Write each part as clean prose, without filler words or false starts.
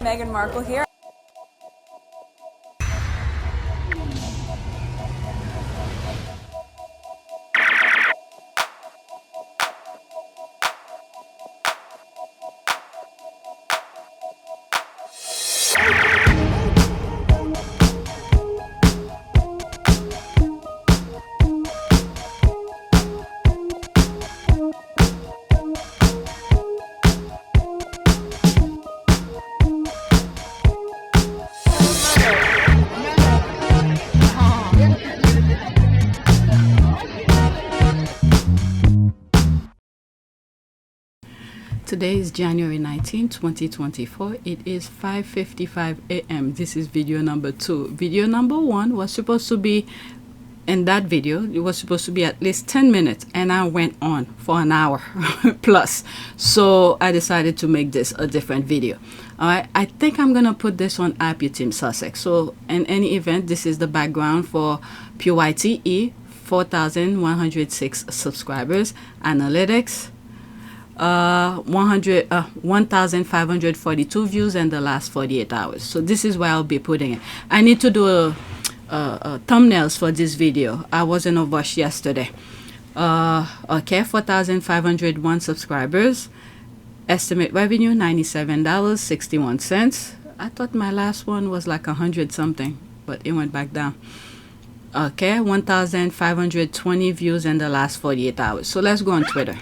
Meghan Markle here. Today is January 19, 2024. It is 5:55 a.m. This is video number 2. Video number 1 was supposed to be, in that video, it was supposed to be at least 10 minutes, and I went on for an hour plus. So I decided to make this a different video. All right, I think I'm going to put this on APTS Sussex. So in any event, this is the background for PYTE, 4,106 subscribers, analytics, 1,542 views in the last 48 hours. So this is where I'll be putting it. I need to do thumbnails for this video. I was in a rush yesterday. Okay, 4,501 subscribers. Estimate revenue $97.61. I thought my last one was like 100 something, but it went back down. Okay, 1,520 views in the last 48 hours. So let's go on Twitter.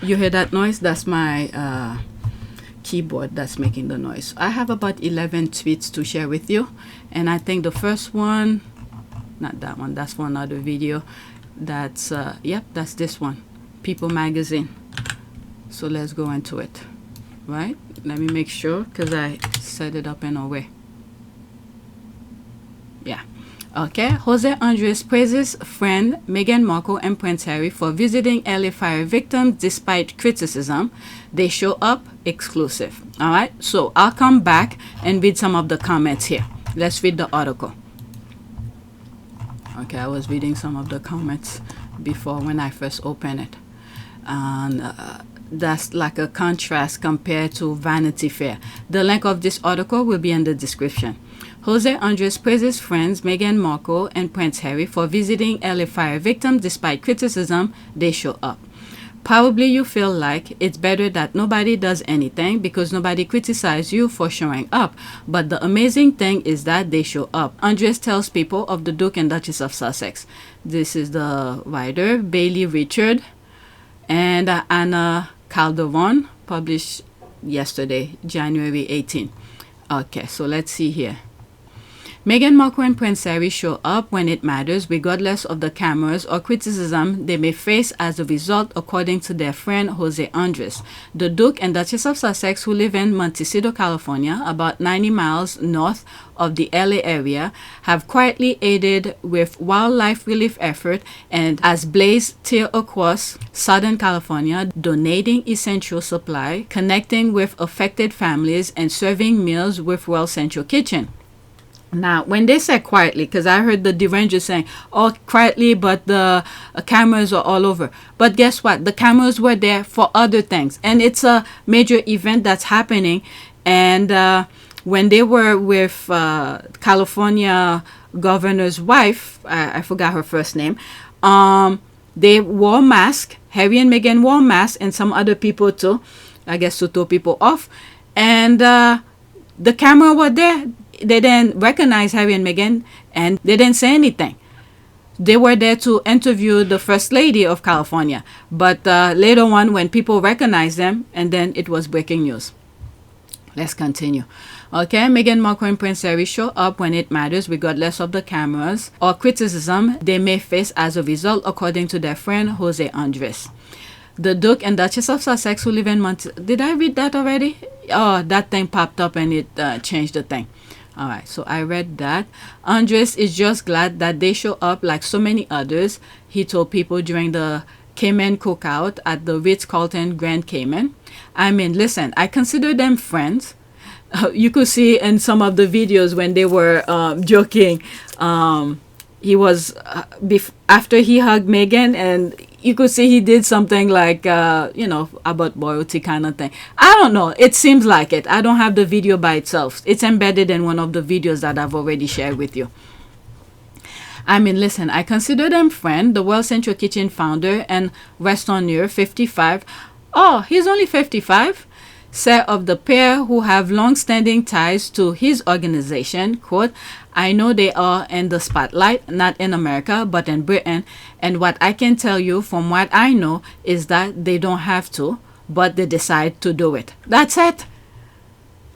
You hear that noise? That's my keyboard that's making the noise. I have about 11 tweets to share with you, and I think the first one, not that one, that's for another video. That's yep, that's this one, People Magazine. So let's go into it. Right, let me make sure, because I set it up in a way. Yeah. Okay, José Andrés praises friend Meghan Markle and Prince Harry for visiting LA fire victims despite criticism. They show up exclusive. All right, so I'll come back and read some of the comments here. Let's read the article. Okay, I was reading some of the comments before when I first opened it. And that's like a contrast compared to Vanity Fair. The link of this article will be in the description. José Andrés praises friends Meghan Markle and Prince Harry for visiting LA fire victims despite criticism. They show up. Probably you feel like it's better that nobody does anything because nobody criticizes you for showing up. But the amazing thing is that they show up. Andrés tells people of the Duke and Duchess of Sussex. This is the writer, Bailey Richard and Anna Calderon, published yesterday, January 18. Okay, so let's see here. Meghan Markle and Prince Harry show up when it matters, regardless of the cameras or criticism they may face as a result, according to their friend José Andrés. The Duke and Duchess of Sussex, who live in Montecito, California, about 90 miles north of the LA area, have quietly aided with wildlife relief effort and as blaze tear across Southern California, donating essential supply, connecting with affected families, and serving meals with World Central Kitchen. Now, when they said quietly, because I heard the derangers saying, oh, quietly, but the cameras are all over. But guess what? The cameras were there for other things. And it's a major event that's happening. And when they were with California governor's wife, I forgot her first name, they wore masks. Harry and Meghan wore masks, and some other people too, I guess, to throw people off. And the camera were there. They didn't recognize Harry and Meghan, and they didn't say anything. They were there to interview the First Lady of California. But later on, when people recognized them, and then it was breaking news. Let's continue. Okay, Meghan Markle and Prince Harry show up when it matters, regardless of the cameras or criticism they may face as a result, according to their friend José Andrés. The Duke and Duchess of Sussex, who live in Did I read that already? Oh, that thing popped up and it changed the thing. All right, so I read that. Andrés is just glad that they show up like so many others, he told people during the Cayman cookout at the Ritz-Carlton Grand Cayman. I mean, listen, I consider them friends. You could see in some of the videos when they were joking. He was, after he hugged Meghan, and you could see he did something like, about royalty kind of thing. I don't know. It seems like it. I don't have the video by itself. It's embedded in one of the videos that I've already shared with you. I mean, listen, I consider them friend, the World Central Kitchen founder and restaurateur, 55. Oh, he's only 55. Said of the pair who have long-standing ties to his organization, quote, I know they are in the spotlight, not in America, but in Britain. And what I can tell you from what I know is that they don't have to, but they decide to do it. That's it.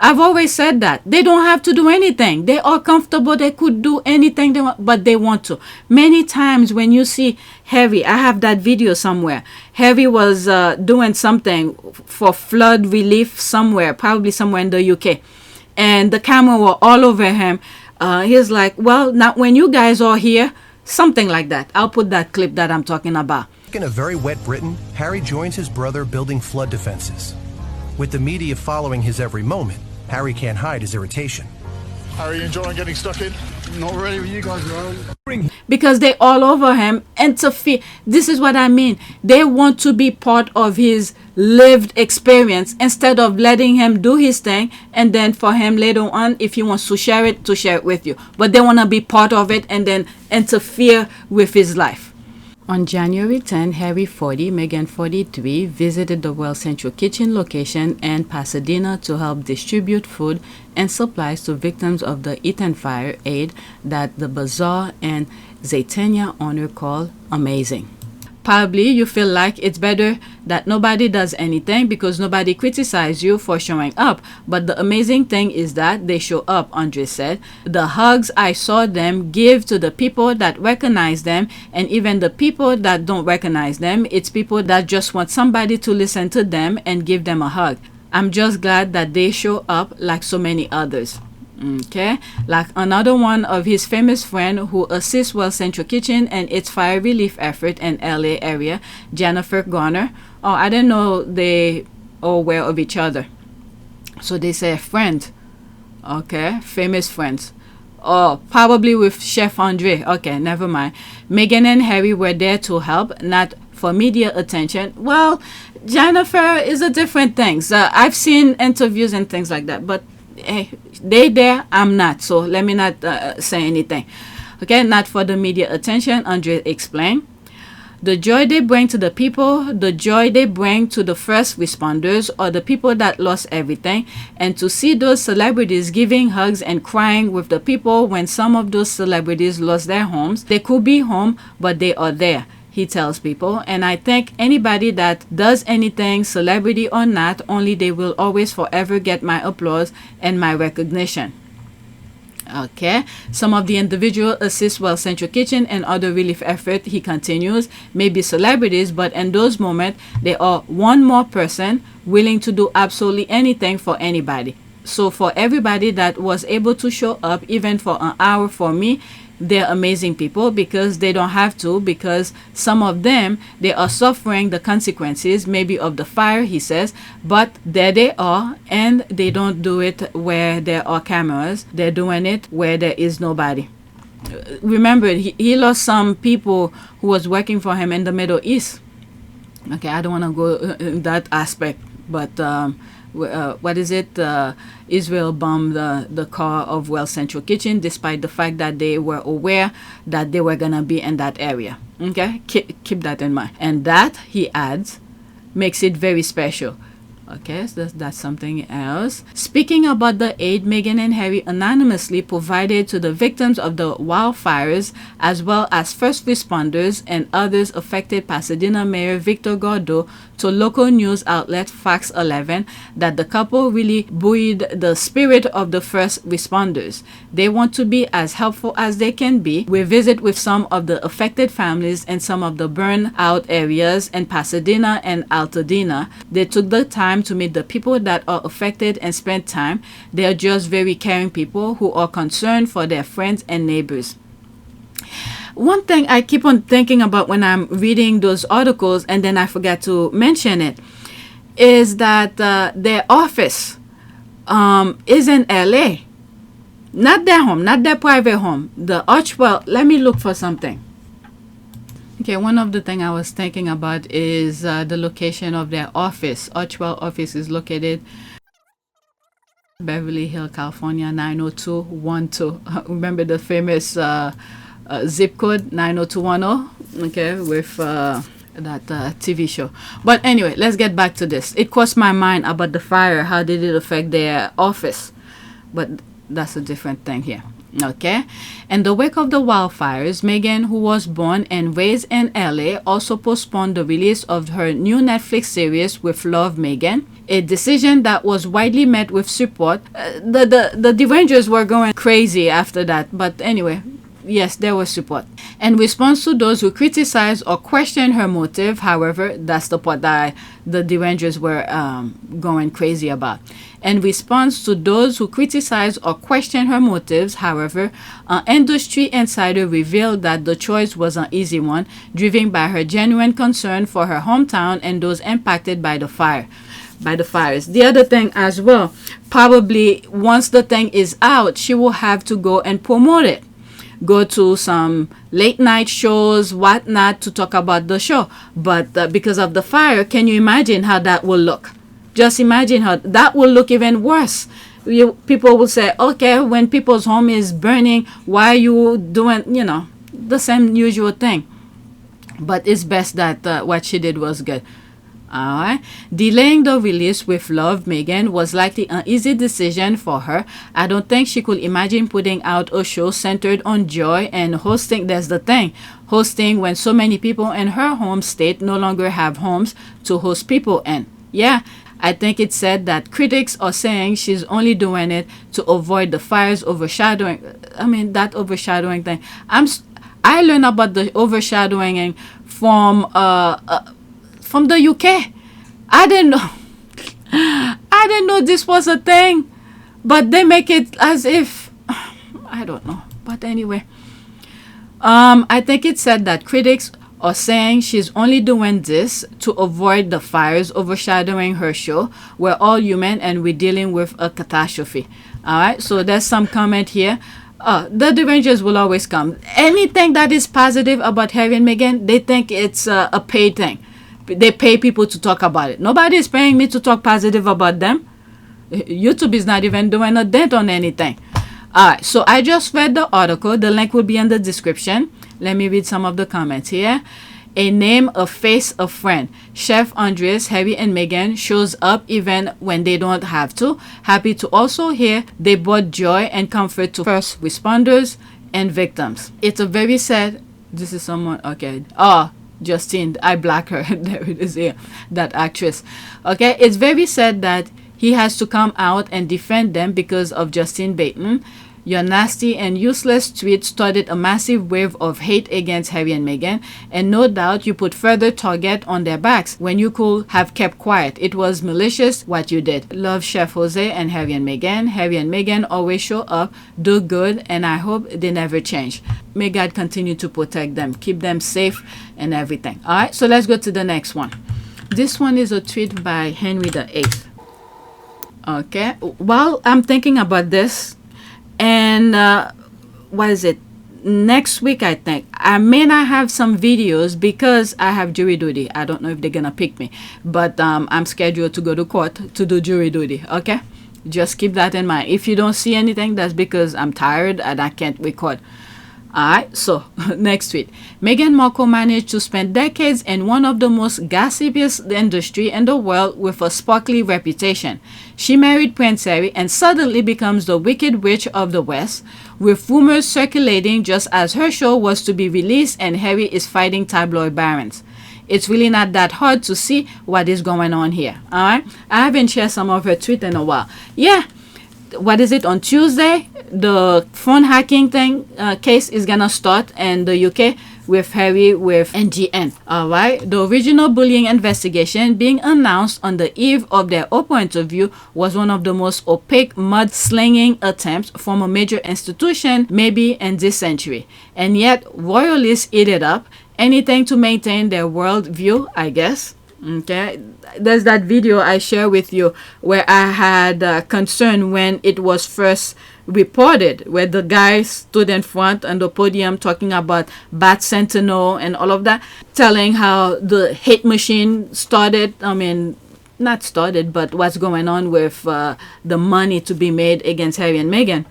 I've always said that. They don't have to do anything. They are comfortable. They could do anything they want, but they want to. Many times when you see Harry, I have that video somewhere. Harry was doing something for flood relief somewhere, probably somewhere in the UK. And the camera were all over him. He's like, well, not when you guys are here. Something like that. I'll put that clip that I'm talking about. In a very wet Britain, Harry joins his brother building flood defenses. With the media following his every moment, Harry can't hide his irritation. Are you enjoying getting stuck in? Not really with you guys around. Because they all over him and to feel, this is what I mean. They want to be part of his lived experience instead of letting him do his thing and then for him later on, if he wants to share it with you. But they want to be part of it and then interfere with his life. On January 10, Harry 40, Meghan 43 visited the World Central Kitchen location in Pasadena to help distribute food and supplies to victims of the Eaton fire aid that the Bazaar and Zaytanya owner call amazing. Probably you feel like it's better that nobody does anything because nobody criticizes you for showing up. But the amazing thing is that they show up, Andrés said. The hugs I saw them give to the people that recognize them and even the people that don't recognize them. It's people that just want somebody to listen to them and give them a hug. I'm just glad that they show up like so many others. Okay, like another one of his famous friend who assists World Central Kitchen and its fire relief effort in LA area, Jennifer Garner. Oh, I didn't know they are aware of each other. So they say friend. Okay, famous friends. Oh, probably with Chef André. Okay, never mind. Meghan and Harry were there to help, not for media attention. Well, Jennifer is a different thing. So I've seen interviews and things like that, but hey, they there, I'm not, so let me not say anything. Okay, not for the media attention, Andrés explained. The joy they bring to the people, the joy they bring to the first responders or the people that lost everything, and to see those celebrities giving hugs and crying with the people when some of those celebrities lost their homes. They could be home, but they are there, he tells people. And I think anybody that does anything, celebrity or not, only they will always forever get my applause and my recognition. Okay, some of the individual assist World Central Kitchen and other relief effort, he continues, may be celebrities, but in those moments, they are one more person willing to do absolutely anything for anybody. So for everybody that was able to show up, even for an hour for me, they're amazing people because they don't have to, because some of them, they are suffering the consequences maybe of the fire, he says, but there they are, and they don't do it where there are cameras. They're doing it where there is nobody. Remember, he lost some people who was working for him in the Middle East. Okay, I don't want to go in that aspect, but what is it? Israel bombed the car of World Central Kitchen despite the fact that they were aware that they were going to be in that area. Okay, keep that in mind. And that, he adds, makes it very special. Okay, so that's something else. Speaking about the aid Meghan and Harry anonymously provided to the victims of the wildfires, as well as first responders and others affected, Pasadena Mayor Victor Gordo told local news outlet Fox 11 that the couple really buoyed the spirit of the first responders. They want to be as helpful as they can be. We visit with some of the affected families in some of the burned out areas in Pasadena and Altadena. They took the time to meet the people that are affected and spend time. They are just very caring people who are concerned for their friends and neighbors. One thing I keep on thinking about when I'm reading those articles, and then I forget to mention it, is that their office is in LA. Not their home, not their private home. The Archewell, let me look for something. Okay, one of the things I was thinking about is the location of their office. Archewell office is located Beverly Hills, California, 90212. Remember the famous zip code 90210? Okay, with that TV show. But anyway, let's get back to this. It crossed my mind about the fire. How did it affect their office? But that's a different thing here. Okay, in the wake of the wildfires, Meghan, who was born and raised in LA, also postponed the release of her new Netflix series with Love Meghan, a decision that was widely met with support. The derangers were going crazy after that, but anyway, yes, there was support. In response to those who criticized or questioned her motive, however, that's the part that the derangers were going crazy about. In response to those who criticized or questioned her motives, however, an industry insider revealed that the choice was an easy one, driven by her genuine concern for her hometown and those impacted by the fires. The other thing as well, probably once the thing is out, she will have to go and promote it. Go to some late night shows, whatnot, to talk about the show. But because of the fire, can you imagine how that will look? Just imagine how that will look even worse. People will say, okay, when people's home is burning, why are you doing, the same usual thing? But it's best that what she did was good. Alright. Delaying the release with Love Meghan was likely an easy decision for her. I don't think she could imagine putting out a show centered on joy and hosting. That's the thing. Hosting when so many people in her home state no longer have homes to host people in. Yeah, I think it said that critics are saying she's only doing it to avoid the fires overshadowing. That overshadowing thing. I learned about the overshadowing from the UK. I didn't know this was a thing, but they make it as if I don't know. But anyway, I think it said that critics are saying she's only doing this to avoid the fires overshadowing her show. We're all human and we're dealing with a catastrophe. All right, so there's some comment here. The derangers will always come. Anything that is positive about Harry and Meghan, they think it's a paid thing. They pay people to talk about it. Nobody is paying me to talk positive about them. YouTube is not even doing a dent on anything. Alright, so I just read the article. The link will be in the description. Let me read some of the comments here. A name, a face, a friend. Chef Andrés, Harry and Meghan shows up even when they don't have to. Happy to also hear they brought joy and comfort to first responders and victims. It's a very sad... This is someone... Okay. Justine, I black her. There it is here. That actress. Okay, it's very sad that he has to come out and defend them because of Justine Bateman. Your nasty and useless tweet started a massive wave of hate against Harry and Meghan, and no doubt you put further target on their backs when you could have kept quiet. It was malicious what you did. Love, Chef José and Harry and Meghan. Harry and Meghan always show up, do good, and I hope they never change. May God continue to protect them, keep them safe and everything. Alright, so let's go to the next one. This one is a tweet by Henry VIII. Okay, while I'm thinking about this, and what is it? Next week, I think I may not have some videos because I have jury duty. I don't know if they're gonna pick me, but I'm scheduled to go to court to do jury duty. Okay, just keep that in mind. If you don't see anything, that's because I'm tired and I can't record. Alright, so next week, Meghan Markle managed to spend decades in one of the most gossipiest industry in the world with a sparkly reputation. She married Prince Harry and suddenly becomes the Wicked Witch of the West, with rumors circulating just as her show was to be released and Harry is fighting tabloid barons. It's really not that hard to see what is going on here. Alright, I haven't shared some of her tweets in a while. Yeah. What is it, on Tuesday the phone hacking thing case is gonna start in the UK with Harry with NGN. Alright, the original bullying investigation being announced on the eve of their Oprah interview was one of the most opaque mudslinging attempts from a major institution maybe in this century, and yet royalists eat it up. Anything to maintain their world view, I guess. Okay, there's that video I share with you where I had concern when it was first reported, where the guy stood in front on the podium talking about Bat Sentinel and all of that, telling how the hate machine started. I mean, not started, but what's going on with the money to be made against Harry and Meghan.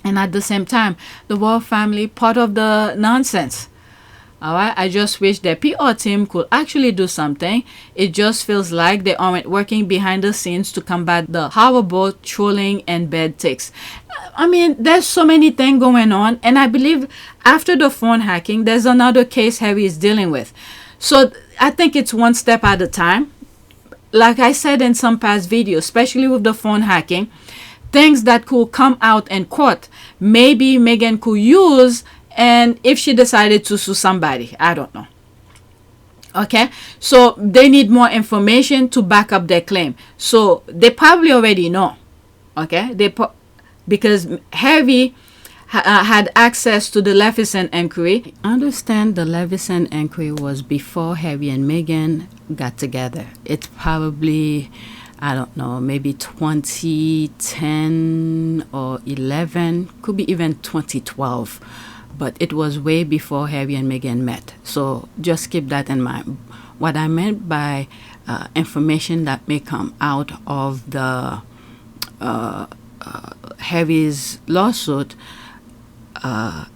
And at the same time, the royal family, part of the nonsense. All right, I just wish their PR team could actually do something. It just feels like they aren't working behind the scenes to combat the horrible trolling and bad takes. I mean, there's so many things going on, and I believe after the phone hacking, there's another case Harry is dealing with. So I think it's one step at a time. Like I said in some past videos, especially with the phone hacking, things that could come out in court, maybe Meghan could use. And if she decided to sue somebody, I don't know. Okay, so they need more information to back up their claim. So they probably already know. Okay, because Harry had access to the Leveson inquiry. I understand the Leveson inquiry was before Harry and Meghan got together. It's probably, I don't know, maybe 2010 or 11, could be even 2012. But it was way before Harry and Meghan met. So just keep that in mind. What I meant by information that may come out of the Harry's lawsuit,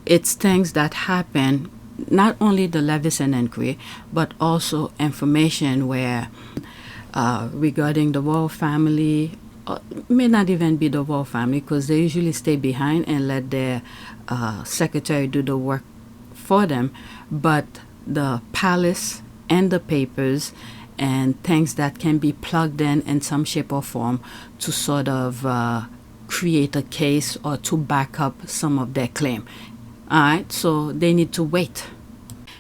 it's things that happen, not only the Leveson inquiry, but also information where regarding the royal family, may not even be the royal family, because they usually stay behind and let their secretary do the work for them, but the palace and the papers and things that can be plugged in some shape or form to sort of create a case or to back up some of their claim. All right, so they need to wait,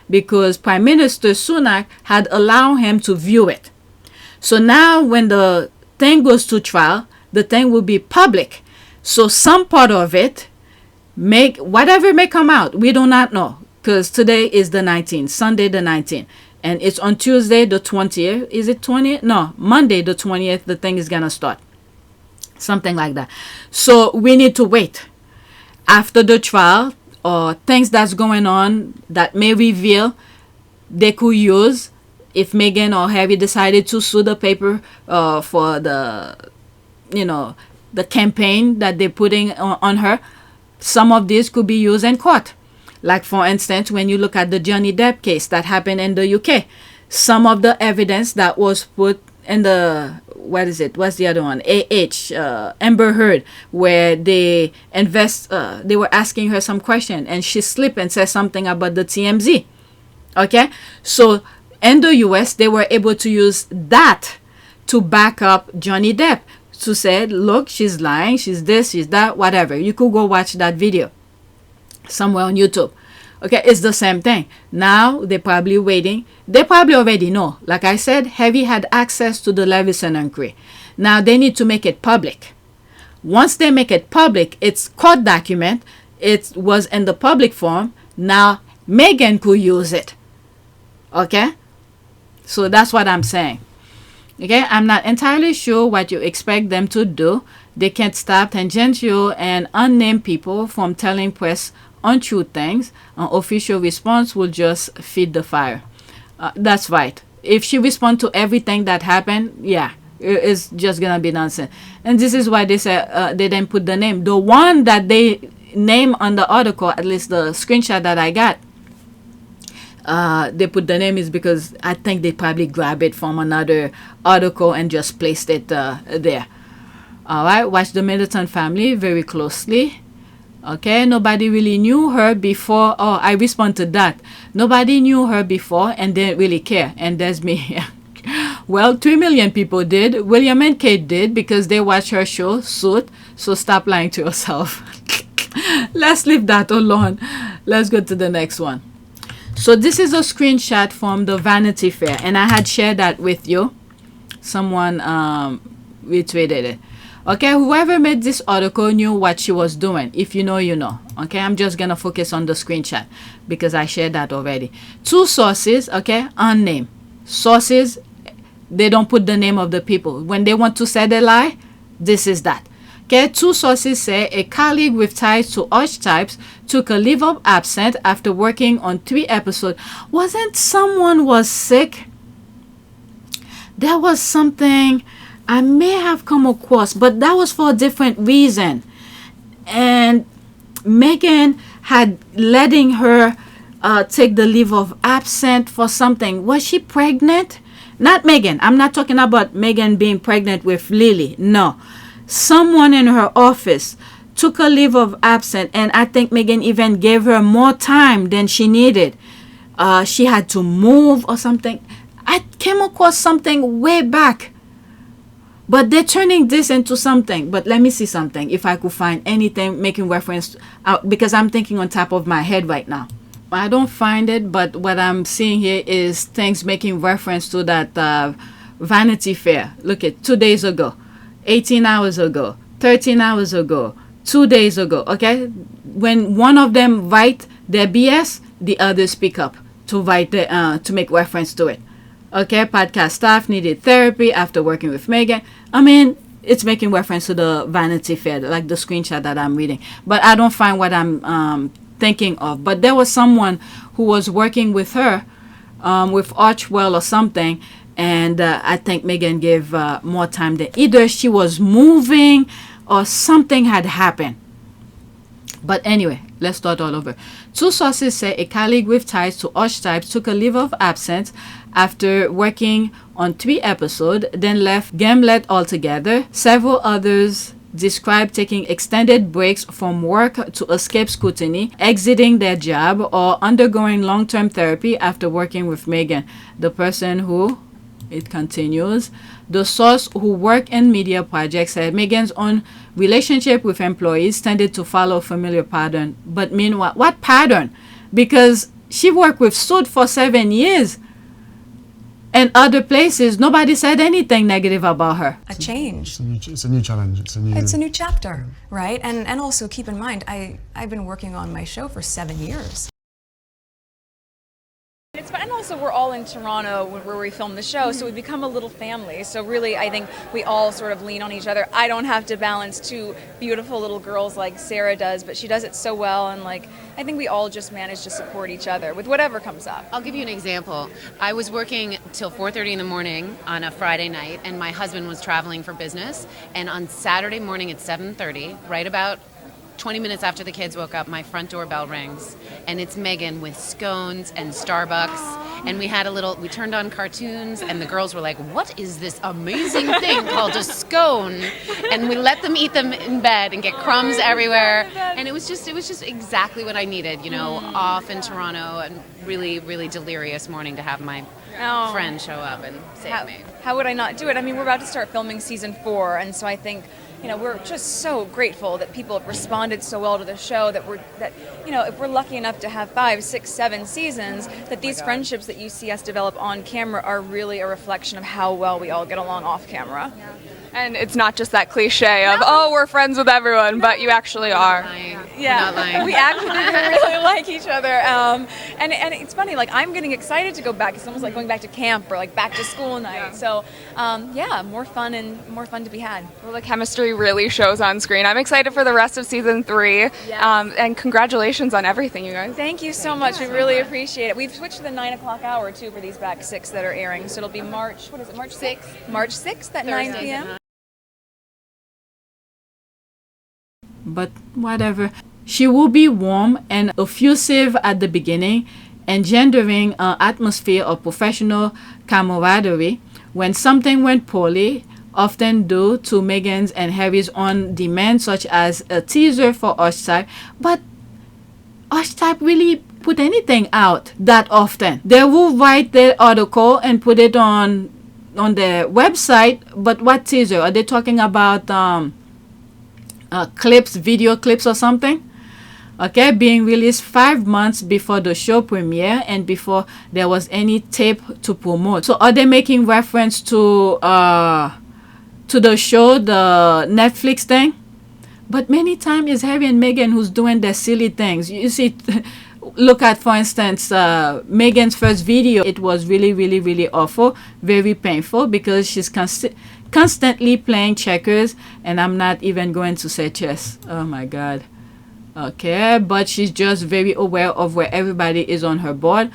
because Prime Minister Sunak had allowed him to view it. So now when the thing goes to trial, the thing will be public. So some part of it, whatever may come out, we do not know, because today is the 19th, Sunday the 19th, and it's on Tuesday the 20th. Is it 20th? No, Monday the 20th, the thing is gonna start. Something like that. So we need to wait after the trial, or things that's going on that may reveal they could use if Meghan or Harry decided to sue the paper for the, the campaign that they're putting on her. Some of these could be used in court. Like, for instance, when you look at the Johnny Depp case that happened in the UK, some of the evidence that was put in the, what's the other one? Amber Heard, where they were asking her some question and she slipped and said something about the TMZ. Okay? So in the US, they were able to use that to back up Johnny Depp, to say, look, she's lying, she's this, she's that, whatever. You could go watch that video somewhere on YouTube. Okay, it's the same thing. Now they're probably waiting. They probably already know. Like I said, Harry had access to the Leveson inquiry. Now they need to make it public. Once they make it public, it's court document. It was in the public form. Now Meghan could use it. Okay, so that's what I'm saying. Okay, I'm not entirely sure what you expect them to do. They can't stop tangential and unnamed people from telling press untrue things. An official response will just feed the fire. That's right. If she responds to everything that happened, yeah, it's just gonna be nonsense. And this is why they said they didn't put the name. The one that they name on the article, at least the screenshot that I got, they put the name is because I think they probably grabbed it from another article and just placed it there. All right, watch the Middleton family very closely. Okay, nobody really knew her before. Oh, I respond to that. Nobody knew her before and didn't really care. And there's me. Well, 3 million people did. William and Kate did, because they watched her show, Suit. So stop lying to yourself. Let's leave that alone. Let's go to the next one. So this is a screenshot from the Vanity Fair, and I had shared that with you. Someone retweeted it. Okay, whoever made this article knew what she was doing. If you know, you know. Okay, I'm just gonna focus on the screenshot because I shared that already. 2 sources, okay, unnamed sources, They don't put the name of the people. When they want to say the lie, this is that. Okay, two sources say a colleague with ties to Archetypes took a leave of absence after working on 3 episodes. Wasn't someone was sick? There was something I may have come across, but that was for a different reason. And Meghan had letting her take the leave of absence for something. Was she pregnant? Not Meghan. I'm not talking about Meghan being pregnant with Lily. No. Someone in her office took a leave of absence, and I think Meghan even gave her more time than she needed. She had to move or something. I came across something way back. But they're turning this into something. But let me see something. If I could find anything making reference out, because I'm thinking on top of my head right now. I don't find it, but what I'm seeing here is things making reference to that Vanity Fair. Look at 2 days ago, 18 hours ago, 13 hours ago, 2 days ago. Okay, when one of them write their BS, the others speak up to write to make reference to it. Okay, podcast staff needed therapy after working with Meghan. I mean, it's making reference to the Vanity Fair, like the screenshot that I'm reading. But I don't find what I'm thinking of. But there was someone who was working with her, with Archewell or something, and I think Meghan gave more time than either she was moving or something had happened. But anyway, let's start all over. Two sources say a colleague with ties to Archetypes took a leave of absence after working on 3 episodes, then left Gimlet altogether. Several others described taking extended breaks from work to escape scrutiny, exiting their job, or undergoing long-term therapy after working with Meghan. The person who, it continues, the source who worked in media projects said Meghan's own relationship with employees tended to follow a familiar pattern. But meanwhile, what pattern? Because she worked with Sud for 7 years. And other places, nobody said anything negative about her. A change. It's a new challenge. It's a new chapter, right? And also keep in mind, I've been working on my show for 7 years. It's fun. And also we're all in Toronto where we film the show, so we become a little family. So really, I think we all sort of lean on each other. I don't have to balance 2 beautiful little girls like Sarah does, but she does it so well, and like I think we all just manage to support each other with whatever comes up. I'll give you an example. I was working till 4:30 in the morning on a Friday night, and my husband was traveling for business. And on Saturday morning at 7:30, right about 20 minutes after the kids woke up, my front doorbell rings, and it's Meghan with scones and Starbucks. And we turned on cartoons, and the girls were like, what is this amazing thing called a scone? And we let them eat them in bed and get crumbs everywhere. And it was just exactly what I needed, off in Toronto, and really, really delirious morning to have my friend show up and save me. How would I not do it? I mean, we're about to start filming season 4, and so I think we're just so grateful that people have responded so well to the show that if we're lucky enough to have 5, 6, 7 seasons, that these friendships that you see us develop on camera are really a reflection of how well we all get along off camera. Yeah. And it's not just that cliche of, we're friends with everyone, but you actually are. Yeah, not lying. We actually really like each other. And it's funny, like I'm getting excited to go back. It's almost like going back to camp or like back to school night. Yeah. So more fun to be had. Well, the chemistry really shows on screen. I'm excited for the rest of season 3. Yes. And congratulations on everything, you guys. Thank you so much. We really appreciate it. We've switched to the 9 o'clock hour too for these back 6 that are airing. So it'll be March 6th? March 6th at 9 p.m. But whatever. She will be warm and effusive at the beginning, engendering an atmosphere of professional camaraderie. When something went poorly, often due to Meghan's and Harry's own demands, such as a teaser for Archetype, but Archetype really put anything out that often. They will write their article and put it on their website, but what teaser? Are they talking about clips, video clips or something? Okay, being released 5 months before the show premiere and before there was any tape to promote. So are they making reference to the show, the Netflix thing? But many times it's Harry and Meghan who's doing their silly things. You see, Look at, for instance, Meghan's first video. It was really, really, really awful, very painful, because she's constantly playing checkers, and I'm not even going to say chess. Oh my God. Okay, but she's just very aware of where everybody is on her board,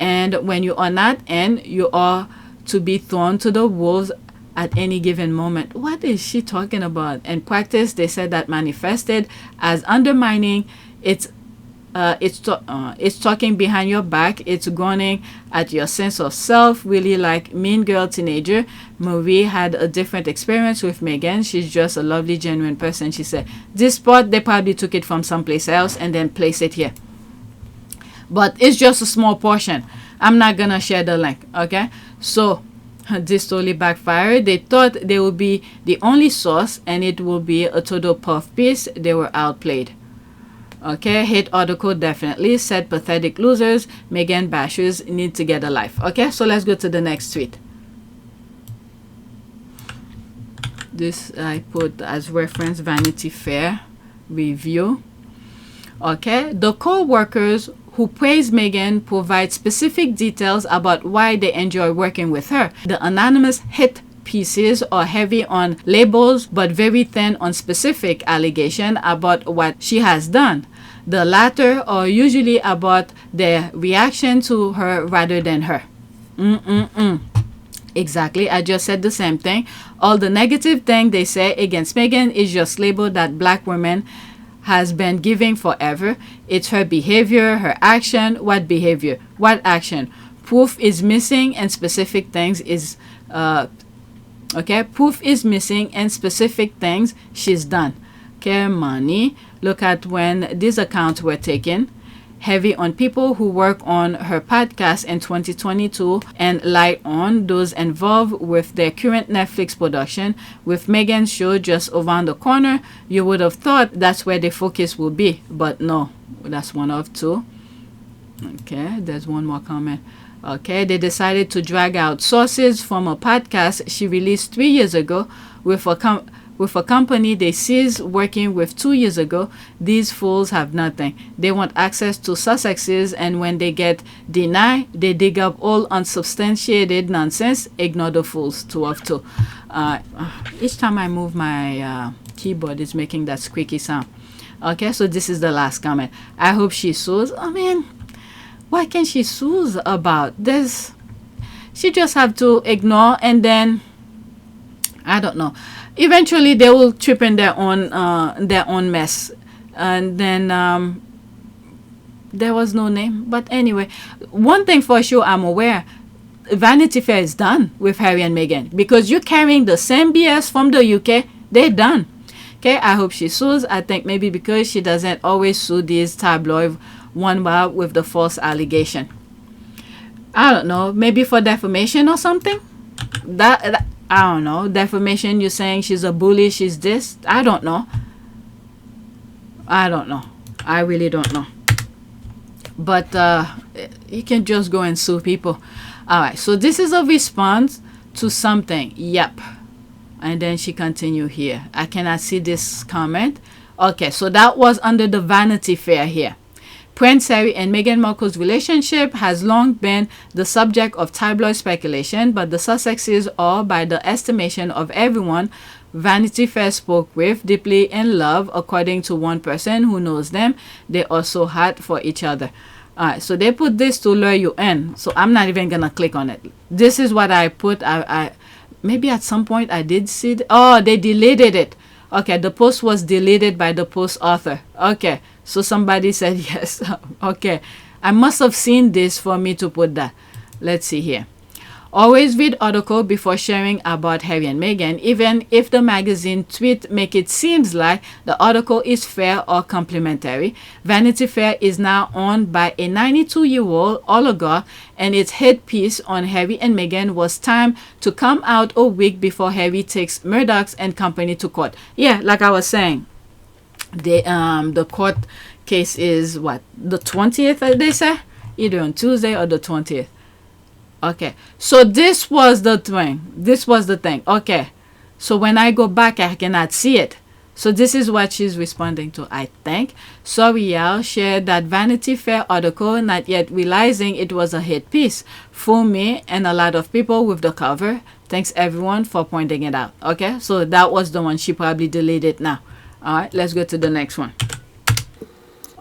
and when you are not in, you are to be thrown to the wolves at any given moment. What is she talking about? In practice, they said that manifested as undermining. It's talking behind your back. It's groaning at your sense of self, really like Mean Girl teenager. Marie had a different experience with Meghan. She's just a lovely, genuine person. She said this part, they probably took it from someplace else and then place it here. But it's just a small portion. I'm not gonna share the link, okay? So this totally backfired. They thought they would be the only source and it will be a total puff piece. They were outplayed. Okay, hate article definitely said pathetic losers. Meghan bashers need to get a life. Okay, so let's go to the next tweet. This I put as reference Vanity Fair review. Okay, the co-workers who praise Meghan provide specific details about why they enjoy working with her. The anonymous hit pieces are heavy on labels but very thin on specific allegation about what she has done. The latter are usually about their reaction to her rather than her. Exactly, I just said the same thing. All the negative thing they say against Meghan is just label that black women has been giving forever. It's her behavior, her action. What behavior? What action? Proof is missing and specific things is okay, proof is missing and specific things she's done. Okay, money. Look at when these accounts were taken. Heavy on people who work on her podcast in 2022 and light on those involved with their current Netflix production. With Meghan's show just around the corner, you would have thought that's where the focus will be, but no, that's one of two. Okay, there's one more comment. Okay, they decided to drag out sources from a podcast she released 3 years ago with a company they ceased working with 2 years ago. These fools have nothing. They want access to Sussexes, and when they get denied, they dig up all unsubstantiated nonsense. Ignore the fools. 2 of 2. Each time I move my keyboard, it's making that squeaky sound. Okay, so this is the last comment. I hope she sues. I mean, what can she sue about? This, she just have to ignore, and then I don't know. Eventually, they will trip in their own mess, and then there was no name. But anyway, one thing for sure, I'm aware, Vanity Fair is done with Harry and Meghan, because you're carrying the same BS from the UK. They're done. Okay, I hope she sues. I think maybe because she doesn't always sue these tabloid one with the false allegation. I don't know, maybe for defamation or something. That I don't know. Defamation, you're saying she's a bully, she's this. I don't know. I don't know. I really don't know. But you can just go and sue people. Alright, so this is a response to something. Yep. And then she continue here. I cannot see this comment. Okay, so that was under the Vanity Fair here. Prince Harry and Meghan Markle's relationship has long been the subject of tabloid speculation, but the Sussexes are, by the estimation of everyone Vanity Fair spoke with, deeply in love. According to one person who knows them, they are so hot for each other. Alright, so they put this to lure you in, so I'm not even gonna click on it. This is what I put. I maybe at some point I did see it. Oh, they deleted it. Okay, the post was deleted by the post author. Okay, so somebody said yes. Okay, I must have seen this for me to put that. Let's see here. Always read article before sharing about Harry and Meghan, even if the magazine tweet make it seems like the article is fair or complimentary. Vanity Fair is now owned by a 92-year-old oligarch, and its hit piece on Harry and Meghan was timed to come out a week before Harry takes Murdoch and company to court. Yeah, like I was saying, the court case is what, the 20th, they say? Either on Tuesday or the 20th. Okay, so this was the thing. This was the thing. Okay, so when I go back, I cannot see it. So this is what she's responding to, I think. Soriel shared that Vanity Fair article, not yet realizing it was a hit piece. For me and a lot of people with the cover, thanks everyone for pointing it out. Okay, so that was the one. She probably deleted now. All right, let's go to the next one.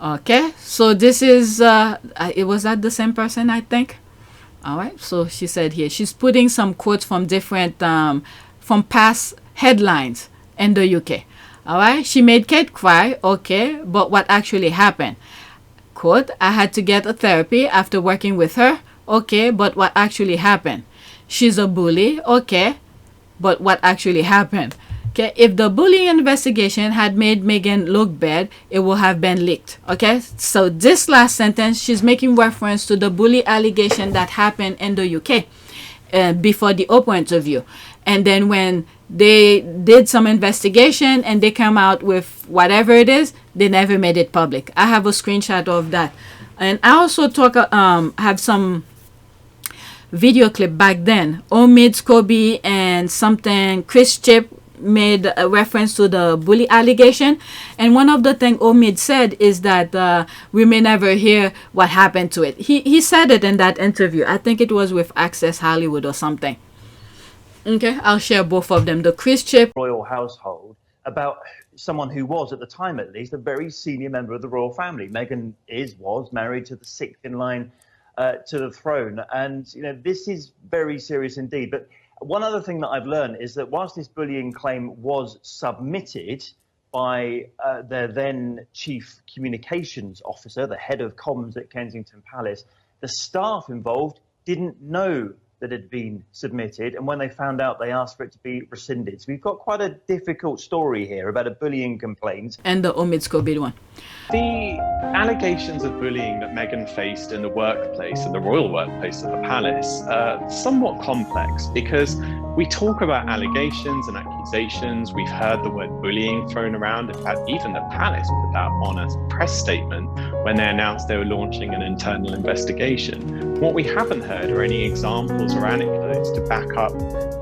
Okay, so this is, it was that the same person, I think. All right, so she said here, she's putting some quotes from different, from past headlines in the UK. All right, she made Kate cry, okay, but what actually happened? Quote, I had to get a therapy after working with her, okay, but what actually happened? She's a bully, okay, but what actually happened? Okay, if the bullying investigation had made Meghan look bad, it would have been leaked. Okay, so this last sentence, she's making reference to the bully allegation that happened in the UK before the Oprah interview. And then when they did some investigation and they come out with whatever it is, they never made it public. I have a screenshot of that. And I also have some video clip back then. Omid Scobie and something, Chris Chip made a reference to the bully allegation. And one of the things Omid said is that we may never hear what happened to it. He said it in that interview. I think it was with Access Hollywood or something. Okay, I'll share both of them. The Chris Chip royal household about someone who was, at the time at least, a very senior member of the royal family. Meghan was married to the sixth in line to the throne. And, you know, this is very serious indeed. But one other thing that I've learned is that whilst this bullying claim was submitted by their then chief communications officer, the head of comms at Kensington Palace, the staff involved didn't know that had been submitted, and when they found out, they asked for it to be rescinded. So we've got quite a difficult story here about a bullying complaint. And the Omid Scobie one. The allegations of bullying that Meghan faced in the workplace, in the royal workplace at the palace, are somewhat complex because we talk about allegations and accusations. We've heard the word bullying thrown around. In fact, even the palace put that on a press statement when they announced they were launching an internal investigation. What we haven't heard are any examples or anecdotes to back up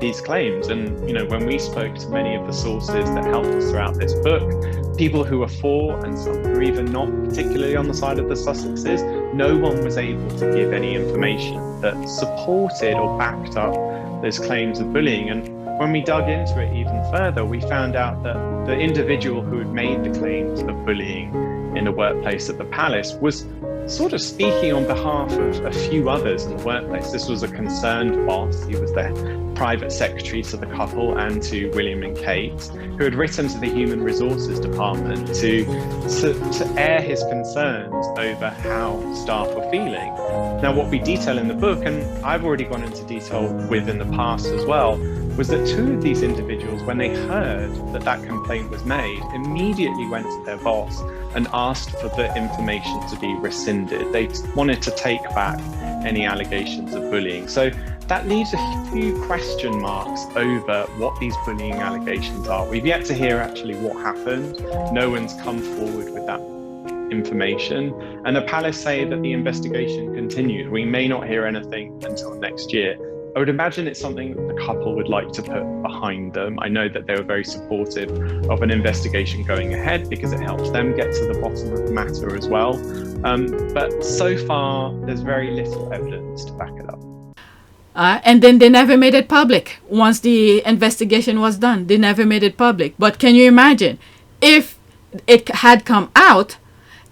these claims. And, you know, when we spoke to many of the sources that helped us throughout this book, people who are for and some who are even not particularly on the side of the Sussexes, no one was able to give any information that supported or backed up those claims of bullying. And when we dug into it even further, we found out that the individual who had made the claims of bullying in the workplace at the palace was sort of speaking on behalf of a few others in the workplace. This was a concerned boss. He was the private secretary to the couple and to William and Kate, who had written to the Human Resources Department to air his concerns over how staff were feeling. Now, what we detail in the book, and I've already gone into detail with in the past as well, was that two of these individuals, when they heard that that complaint was made, immediately went to their boss and asked for the information to be rescinded. They wanted to take back any allegations of bullying. So that leaves a few question marks over what these bullying allegations are. We've yet to hear actually what happened. No one's come forward with that information. And the palace say that the investigation continues. We may not hear anything until next year. I would imagine it's something that the couple would like to put behind them. I know that they were very supportive of an investigation going ahead because it helps them get to the bottom of the matter as well. But so far, there's very little evidence to back it up. And then they never made it public. Once the investigation was done, they never made it public. But can you imagine if it had come out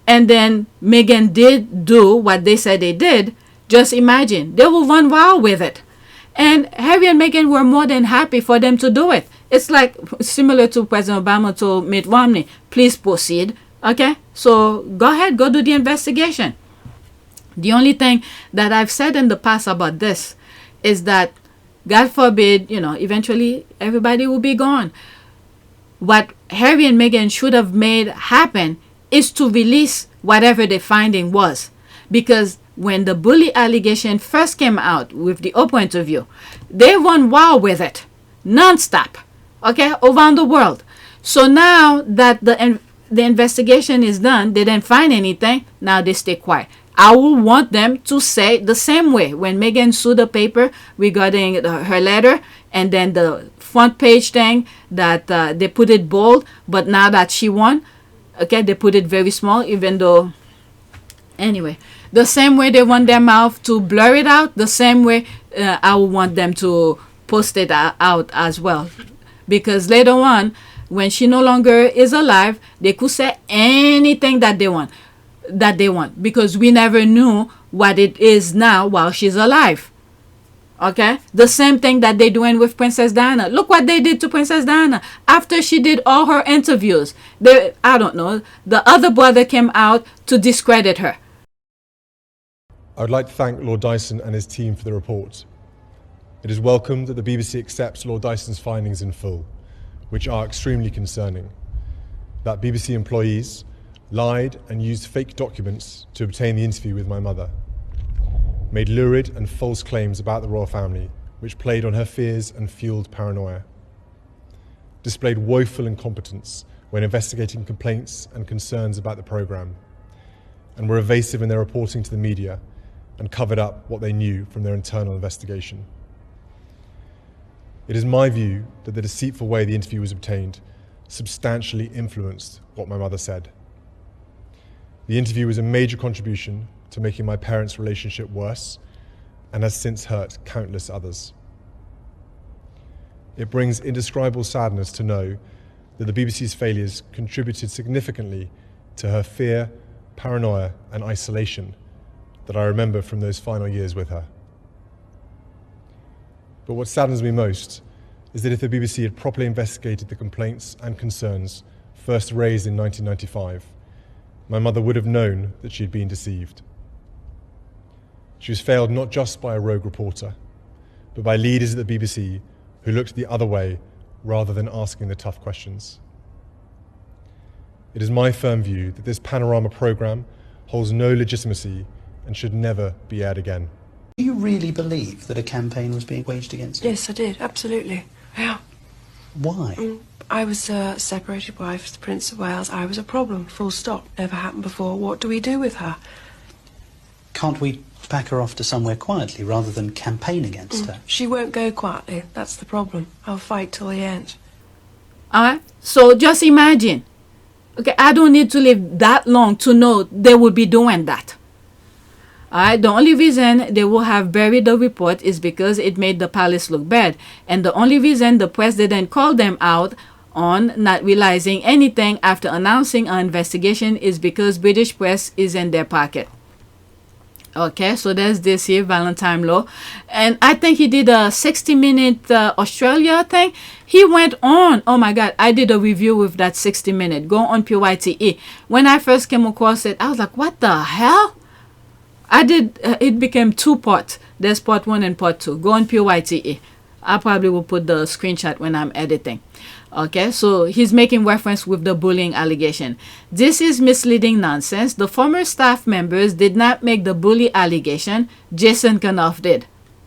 and then Meghan did do what they said they did? Just imagine, they will run wild with it. And Harry and Meghan were more than happy for them to do it. It's like similar to President Obama told Mitt Romney, please proceed. Okay, so go ahead, go do the investigation. The only thing that I've said in the past about this is that, God forbid, you know, eventually everybody will be gone. What Harry and Meghan should have made happen is to release whatever the finding was. Because when the bully allegation first came out with the Oprah interview, they went wild with it, non-stop, okay, around the world. So now that the investigation is done, they didn't find anything, now they stay quiet. I will want them to say the same way. When Meghan sued the paper regarding her letter, and then the front page thing that they put it bold, but now that she won, okay, they put it very small, even though, anyway, the same way they want their mouth to blur it out, the same way I will want them to post it out as well. Because later on, when she no longer is alive, they could say anything that they want. Because we never knew what it is now while she's alive. Okay, the same thing that they're doing with Princess Diana. Look what they did to Princess Diana after she did all her interviews. I don't know, the other brother came out to discredit her. I would like to thank Lord Dyson and his team for the report. It is welcome that the BBC accepts Lord Dyson's findings in full, which are extremely concerning. That BBC employees lied and used fake documents to obtain the interview with my mother, made lurid and false claims about the royal family, which played on her fears and fueled paranoia, displayed woeful incompetence when investigating complaints and concerns about the programme, and were evasive in their reporting to the media and covered up what they knew from their internal investigation. It is my view that the deceitful way the interview was obtained substantially influenced what my mother said. The interview was a major contribution to making my parents' relationship worse and has since hurt countless others. It brings indescribable sadness to know that the BBC's failures contributed significantly to her fear, paranoia, and isolation that I remember from those final years with her. But what saddens me most is that if the BBC had properly investigated the complaints and concerns first raised in 1995, my mother would have known that she had been deceived. She was failed not just by a rogue reporter, but by leaders at the BBC who looked the other way rather than asking the tough questions. It is my firm view that this Panorama programme holds no legitimacy and should never be aired again. Do you really believe that a campaign was being waged against you? Yes, I did, absolutely. Yeah. Why? I was a separated wife of the Prince of Wales. I was a problem, full stop. Never happened before. What do we do with her? Can't we pack her off to somewhere quietly rather than campaign against her? She won't go quietly. That's the problem. I'll fight till the end. Alright, so just imagine. Okay, I don't need to live that long to know they would be doing that. Alright, the only reason they will have buried the report is because it made the palace look bad. And the only reason the press didn't call them out on not realizing anything after announcing an investigation is because British press is in their pocket. Okay, so there's this here, Valentine Law. And I think he did a 60-minute Australia thing. He went on. Oh my God, I did a review with that 60-minute. Go on PYTE. When I first came across it, I was like, what the hell? It became 2 parts. There's part 1 and part 2. Go on PYTE. I probably will put the screenshot when I'm editing. Okay, so he's making reference with the bullying allegation. This is misleading nonsense. The former staff members did not make the bully allegation. Jason Kanoff did.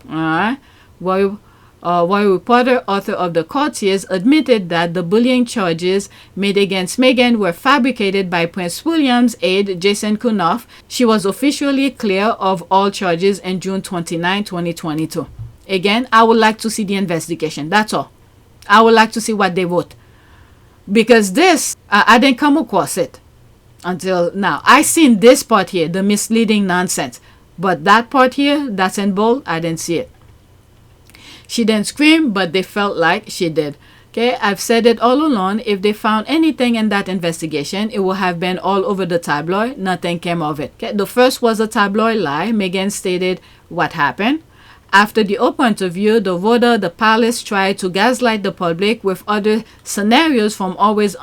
Alright. Roy reporter, author of The Courtiers, admitted that the bullying charges made against Meghan were fabricated by Prince William's aide, Jason Kanoff. She was officially clear of all charges in June 29, 2022. Again, I would like to see the investigation. That's all. I would like to see what they wrote. Because this, I didn't come across it until now. I seen this part here, the misleading nonsense. But that part here, that's in bold, I didn't see it. She didn't scream, but they felt like she did. Okay, I've said it all along. If they found anything in that investigation, it would have been all over the tabloid. Nothing came of it. Okay, the first was a tabloid lie. Meghan stated what happened. After the Oprah interview, the palace tried to gaslight the public with other scenarios from always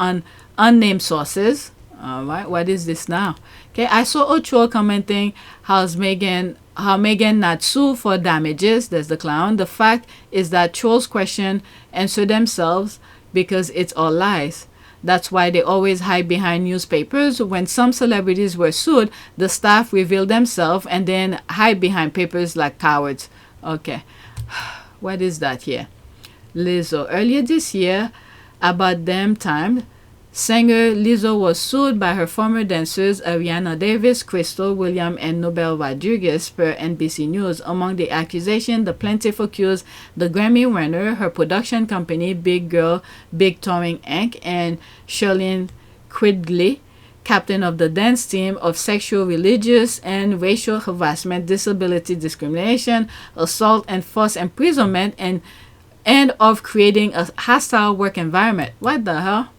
unnamed sources. All right, what is this now? Okay, I saw a troll commenting how Meghan not sue for damages. There's the clown. The fact is that trolls question answer themselves because it's all lies. That's why they always hide behind newspapers. When some celebrities were sued, the staff revealed themselves and then hide behind papers like cowards. Okay, what is that here? Lizzo, earlier this year, about damn time, Singer Lizzo was sued by her former dancers Ariana Davis, Crystal William, and Nobel Rodriguez per NBC News. Among the accusations, the plaintiff accused the Grammy winner, her production company Big Girl Big Touring Inc., and Shirlene Quigley, captain of the dance team, of sexual, religious, and racial harassment, disability discrimination, assault, and forced imprisonment, and of creating a hostile work environment. What the hell?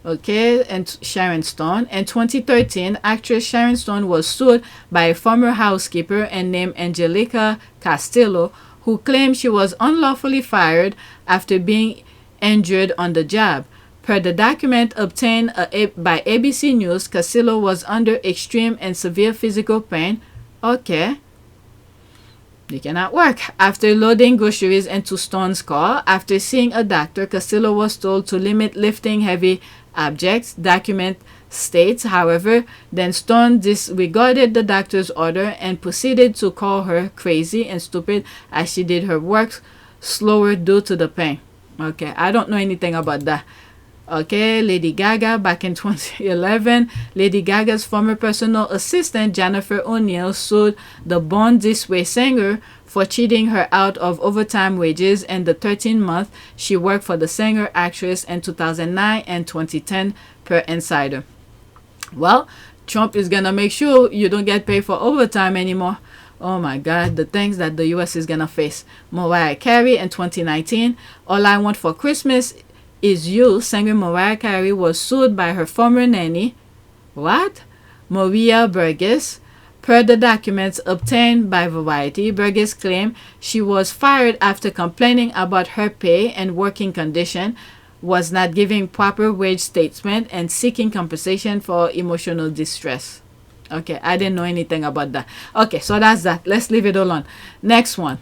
Okay, and Sharon Stone. In 2013, actress Sharon Stone was sued by a former housekeeper and named Angelica Castillo, who claimed she was unlawfully fired after being injured on the job. Per the document obtained by ABC News, Castillo was under extreme and severe physical pain. Okay. They cannot work. After loading groceries into Stone's car, after seeing a doctor, Castillo was told to limit lifting heavy objects. Document states, however, then Stone disregarded the doctor's order and proceeded to call her crazy and stupid as she did her work slower due to the pain. Okay, I don't know anything about that. Okay, Lady Gaga, back in 2011, Lady Gaga's former personal assistant, Jennifer O'Neill, sued the Born This Way singer for cheating her out of overtime wages in the 13-month she worked for the singer-actress in 2009 and 2010, per Insider. Well, Trump is going to make sure you don't get paid for overtime anymore. Oh my God, the things that the U.S. is going to face. Mariah Carey in 2019, All I Want for Christmas Is You, singer Mariah Carey was sued by her former nanny. What? Maria Burgess. Per the documents obtained by Variety, Burgess claimed she was fired after complaining about her pay and working condition, was not giving proper wage statement, and seeking compensation for emotional distress. Okay, I didn't know anything about that. Okay, so that's that. Let's leave it alone. Next one.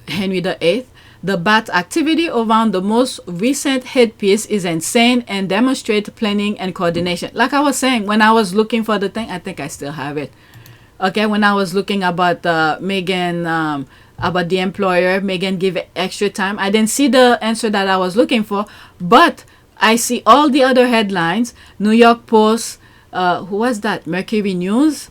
Henry VIII. The bat activity around the most recent headpiece is insane and demonstrates planning and coordination. Like I was saying, when I was looking for the thing, I think I still have it. Okay, when I was looking about Meghan, about the employer, Meghan give extra time. I didn't see the answer that I was looking for, but I see all the other headlines. New York Post, who was that? Mercury News,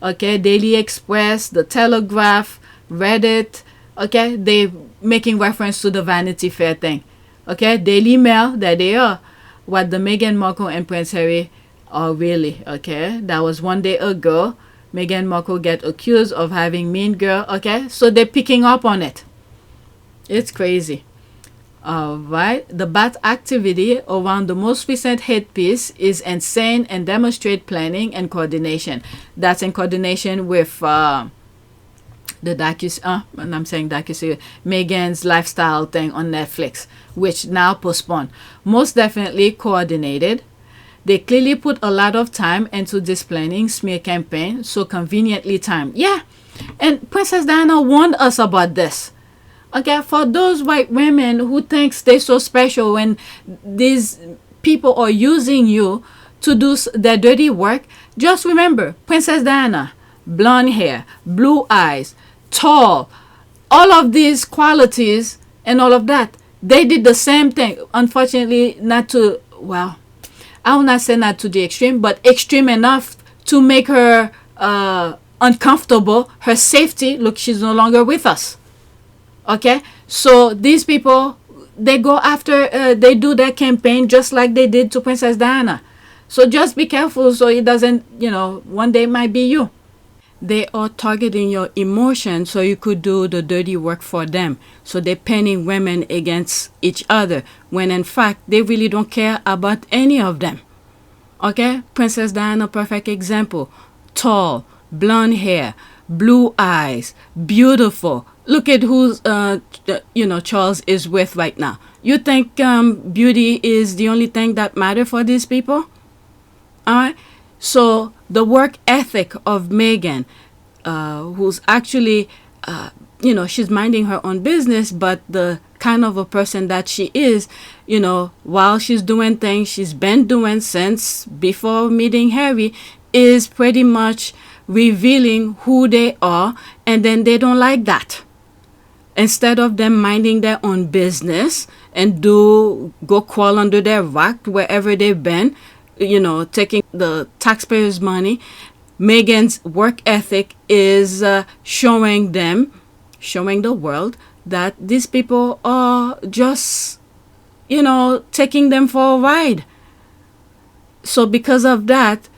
okay, Daily Express, The Telegraph, Reddit. Okay, they making reference to the Vanity Fair thing. Okay, Daily Mail, there they are. What the Meghan Markle and Prince Harry are really. Okay, that was one day ago. Meghan Markle get accused of having mean girl. Okay, so they're picking up on it. It's crazy. All right, the bat activity around the most recent headpiece is insane and demonstrate planning and coordination. That's in coordination with the docu-series, Meghan's lifestyle thing on Netflix, which now postponed. Most definitely coordinated. They clearly put a lot of time into this planning smear campaign, so conveniently timed. Yeah, and Princess Diana warned us about this. Okay, for those white women who think they're so special when these people are using you to do their dirty work, just remember, Princess Diana, blonde hair, blue eyes, tall, all of these qualities and all of that, they did the same thing. Unfortunately, not to, well, I will not say not to the extreme, but extreme enough to make her uncomfortable, her safety. Look, she's no longer with us. Okay, so these people, they go after, they do their campaign just like they did to Princess Diana. So just be careful so it doesn't, one day it might be you. They are targeting your emotions so you could do the dirty work for them. So they're pinning women against each other when in fact they really don't care about any of them. Okay, Princess Diana, perfect example. Tall, blonde hair, blue eyes, beautiful. Look at who Charles is with right now. You think beauty is the only thing that matters for these people? All right. So the work ethic of Meghan, who's actually, she's minding her own business, but the kind of a person that she is, while she's doing things she's been doing since before meeting Harry, is pretty much revealing who they are, and then they don't like that. Instead of them minding their own business and go crawl under their rock wherever they've been, taking the taxpayers' money. Meghan's work ethic is showing the world that these people are just, taking them for a ride. So because of that,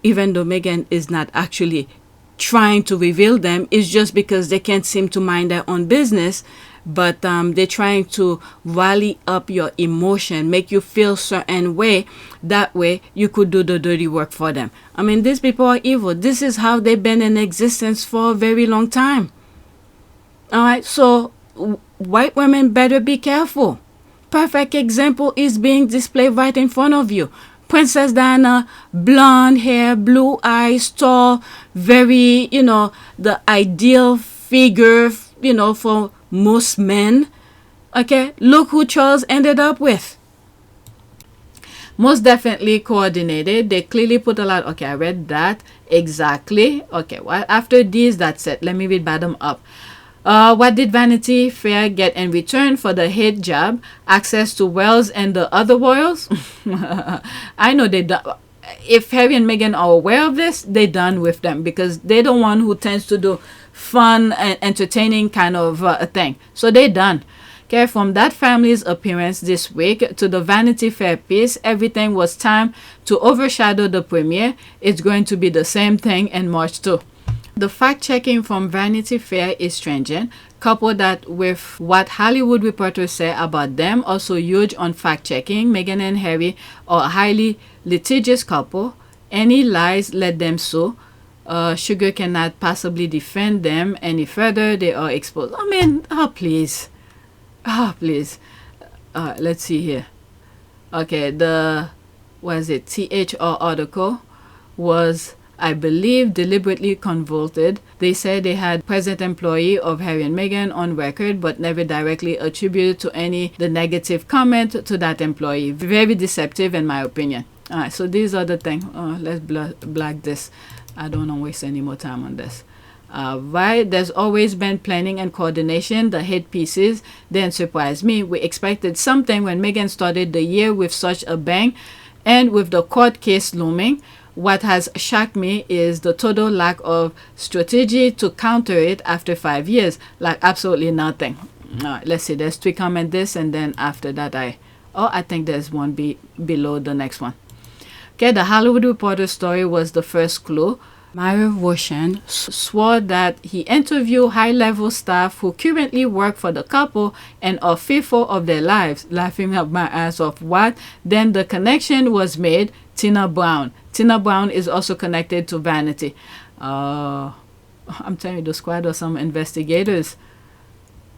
even though Meghan is not actually trying to reveal them, it's just because they can't seem to mind their own business, but they're trying to rally up your emotion, make you feel certain way. That way you could do the dirty work for them. I mean, these people are evil. This is how they've been in existence for a very long time. All right, so white women better be careful. Perfect example is being displayed right in front of you. Princess Diana, blonde hair, blue eyes, tall, very, the ideal figure, for most men. Okay, look who Charles ended up with. Most definitely coordinated. They clearly put a lot. Okay, I read that. Exactly. Okay, well, after these, that's it. Let me read bottom up. What did Vanity Fair get in return for the hit job? Access to Wales and the other royals? I know they done. If Harry and Meghan are aware of this, they done with them, because they're the one who tends to do fun and entertaining kind of a thing. So they done. Okay, from that family's appearance this week to the Vanity Fair piece, everything was time to overshadow the premiere. It's going to be the same thing in March too. The fact-checking from Vanity Fair is stringent. Couple that with what Hollywood reporters say about them, also huge on fact-checking. Meghan and Harry are a highly litigious couple. Any lies, let them sue. Sugar cannot possibly defend them any further. They are exposed. I mean, please. Please. Let's see here. Okay, the THR article was, I believe, deliberately convoluted. They said they had present employee of Harry and Meghan on record, but never directly attributed to any the negative comment to that employee. Very deceptive, in my opinion. All right, so these are the things. Let's black this. I don't want to waste any more time on this. Right, there's always been planning and coordination. The hit pieces didn't surprise me. We expected something when Meghan started the year with such a bang, and with the court case looming. What has shocked me is the total lack of strategy to counter it after 5 years. Like absolutely nothing. All right, let's see. There's 3 comments this, and then after that I think there's one below the next one. Okay, the Hollywood Reporter story was the first clue. Myra Roshan swore that he interviewed high-level staff who currently work for the couple and are fearful of their lives. Laughing up my ass off. What? Then the connection was made. Tina Brown. Tina Brown is also connected to Vanity. I'm telling you, the squad are some investigators.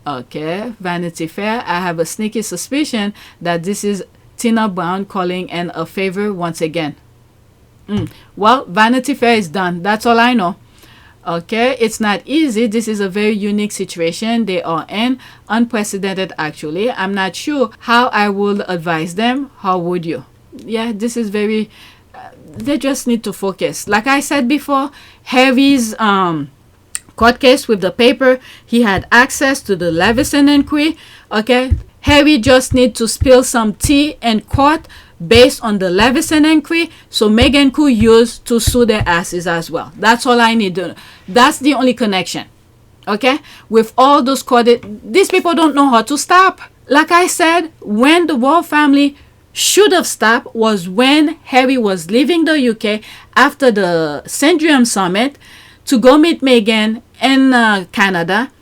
Okay, Vanity Fair. I have a sneaky suspicion that this is Tina Brown calling in a favor once again. Well, Vanity Fair is done. That's all I know. Okay, it's not easy. This is a very unique situation they are in. Unprecedented, actually. I'm not sure how I would advise them. How would you? Yeah, this is very... they just need to focus. Like I said before, Harry's court case with the paper, he had access to the Leveson inquiry. Okay, Harry just need to spill some tea in court based on the Leveson inquiry, so Meghan could use to sue their asses as well. That's all I need to know. That's the only connection. Okay, with all those these people don't know how to stop. Like I said, when the royal family should have stopped was when Harry was leaving the UK after the Syndrome Summit to go meet Meghan in Canada,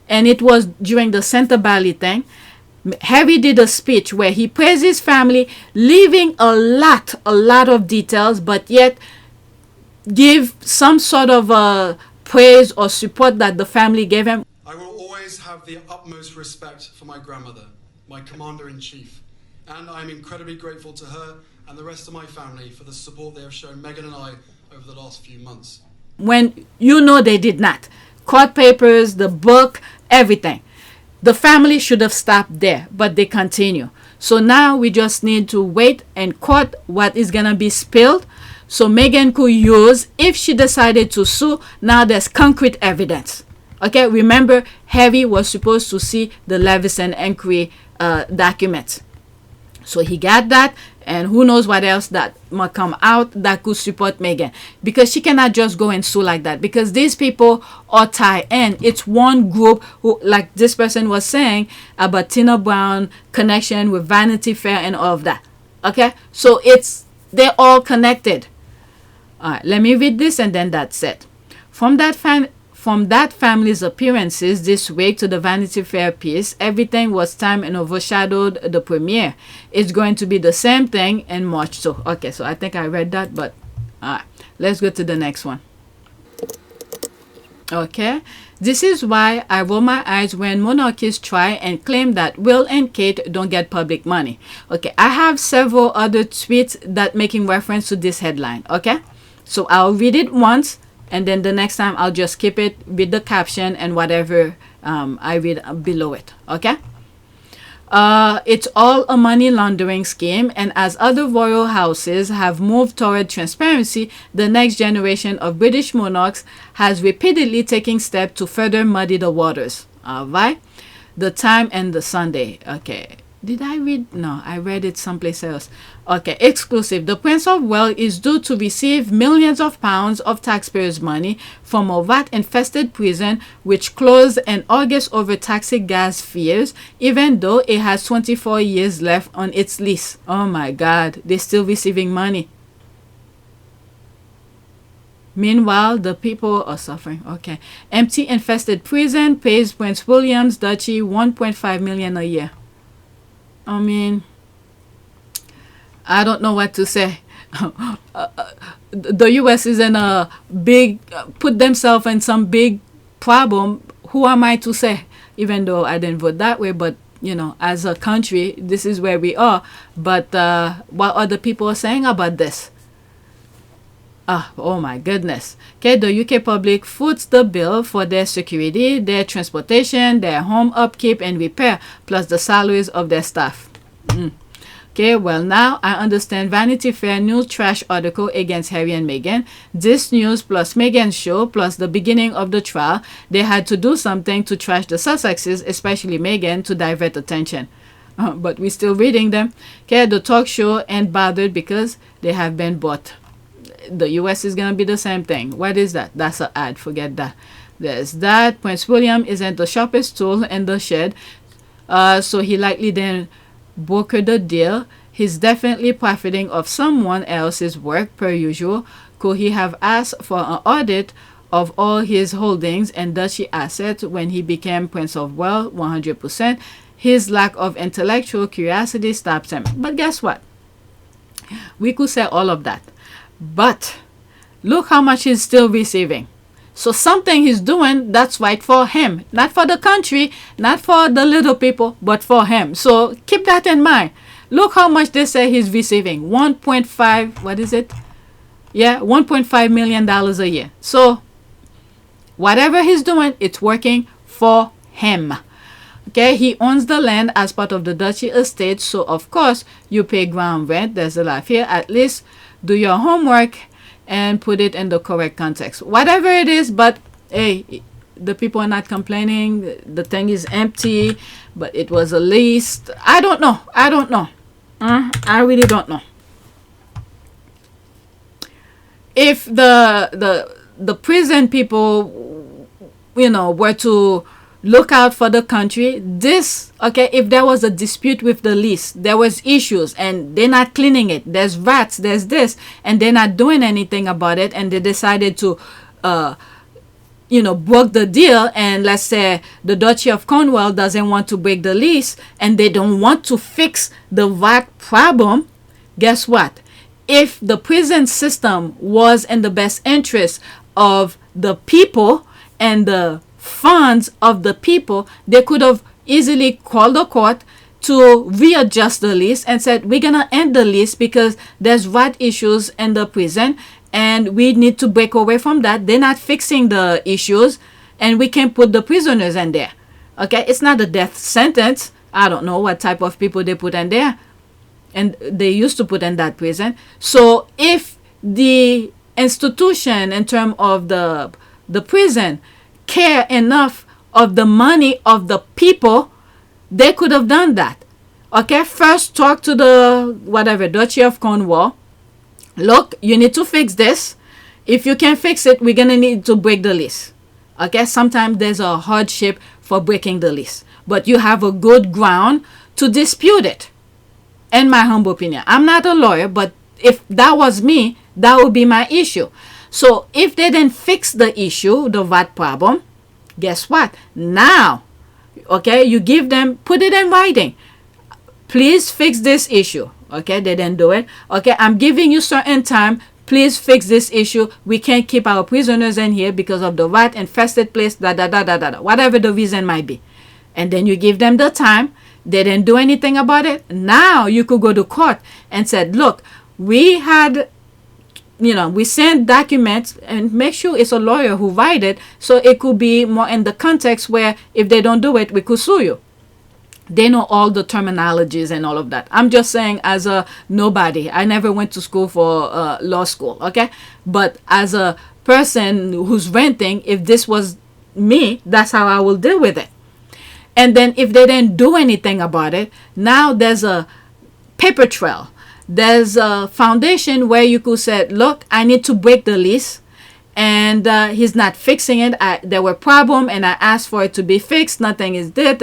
and it was during the Centre Bally thing. Harry did a speech where he praised his family, leaving a lot of details, but yet give some sort of praise or support that the family gave him. I will always have the utmost respect for my grandmother, my commander-in-chief, and I'm incredibly grateful to her and the rest of my family for the support they have shown Meghan and I over the last few months. When they did not. Court papers, the book, everything. The family should have stopped there, but they continue. So now we just need to wait and court what is going to be spilled. So Meghan could use, if she decided to sue, now there's concrete evidence. Okay, remember, Harry was supposed to see the Leveson inquiry documents. So he got that, and who knows what else that might come out that could support Meghan, because she cannot just go and sue like that, because these people are tied in. It's one group who, like this person was saying about Tina Brown connection with Vanity Fair and all of that. Okay, so they're all connected. All right, let me read this and then that's it. From that family's appearances this week to the Vanity Fair piece, everything was timed and overshadowed the premiere. It's going to be the same thing in March too. Okay, so I think I read that, but all right, let's go to the next one. Okay, this is why I roll my eyes when monarchists try and claim that Will and Kate don't get public money. Okay, I have several other tweets that making reference to this headline. Okay, so I'll read it once, and then the next time I'll just keep it with the caption and whatever I read below it. Okay. It's all a money laundering scheme, and as other royal houses have moved toward transparency, the next generation of British monarchs has repeatedly taken steps to further muddy the waters. All right. The Time and the Sunday. Okay. Did I read? No, I read it someplace else. Okay, exclusive. The Prince of Wales is due to receive millions of pounds of taxpayers' money from a rat-infested prison which closed in August over toxic gas fears, even though it has 24 years left on its lease. Oh my God, they're still receiving money. Meanwhile, the people are suffering. Okay. Empty infested prison pays Prince William's duchy $1.5 million a year. I mean, I don't know what to say. The U.S. is in a big, put themselves in some big problem. Who am I to say? Even though I didn't vote that way, but you know, as a country, this is where we are. But what other people are saying about this? Oh my goodness. Okay, the UK public foots the bill for their security, their transportation, their home upkeep and repair, plus the salaries of their staff. Okay, well now I understand Vanity Fair news trash article against Harry and Meghan. This news plus Meghan's show plus the beginning of the trial, they had to do something to trash the Sussexes, especially Meghan, to divert attention. But we're still reading them. Okay, the talk show ain't bothered because they have been bought. The US is going to be the same thing. What is that? That's an ad. Forget that. There's that. Prince William isn't the sharpest tool in the shed. So he likely then brokered the deal. He's definitely profiting off someone else's work per usual. Could he have asked for an audit of all his holdings and duchy assets when he became Prince of Wales? 100%. His lack of intellectual curiosity stops him. But guess what? We could say all of that. But look how much he's still receiving. So something he's doing that's right for him. Not for the country, not for the little people, but for him. So keep that in mind. Look how much they say he's receiving. 1.5, what is it? Yeah, $1.5 million a year. So whatever he's doing, it's working for him. Okay, he owns the land as part of the duchy estate. So of course you pay ground rent. There's a lot here. At least do your homework and put it in the correct context. Whatever it is, but hey, the people are not complaining. The thing is empty, but it was a lease. I don't know. I really don't know. If the prison people, you know, were to look out for the country, if there was a dispute with the lease, there was issues and they're not cleaning it, there's rats, there's this, and they're not doing anything about it, and they decided to broke the deal, and let's say the Duchy of Cornwall doesn't want to break the lease and they don't want to fix the rat problem, guess what? If the prison system was in the best interest of the people and the funds of the people, they could have easily called the court to readjust the lease and said, we're gonna end the lease because there's rat issues in the prison and we need to break away from that. They're not fixing the issues and we can put the prisoners in there. Okay, it's not a death sentence. I don't know what type of people they put in there, and they used to put in that prison. So if the institution in terms of the prison care enough of the money of the people, they could have done that. Okay, first talk to the whatever Duchy of Cornwall. Look, you need to fix this. If you can fix it, we're gonna need to break the lease. Okay, sometimes there's a hardship for breaking the lease, but you have a good ground to dispute it. In my humble opinion, I'm not a lawyer, but if that was me, that would be my issue. So if they didn't fix the issue, the VAT problem, guess what? Now, okay, you give them, put it in writing. Please fix this issue. Okay, they didn't do it. Okay, I'm giving you certain time. Please fix this issue. We can't keep our prisoners in here because of the rat infested place, whatever the reason might be. And then you give them the time. They didn't do anything about it. Now you could go to court and said, look, we had, we sent documents, and make sure it's a lawyer who write it, so it could be more in the context where if they don't do it, we could sue you. They know all the terminologies and all of that. I'm just saying as a nobody. I never went to school for law school, okay? But as a person who's renting, if this was me, that's how I will deal with it. And then if they didn't do anything about it, now there's a paper trail. There's a foundation where you could say, look, I need to break the lease. And he's not fixing it. There were problems, and I asked for it to be fixed. Nothing is there.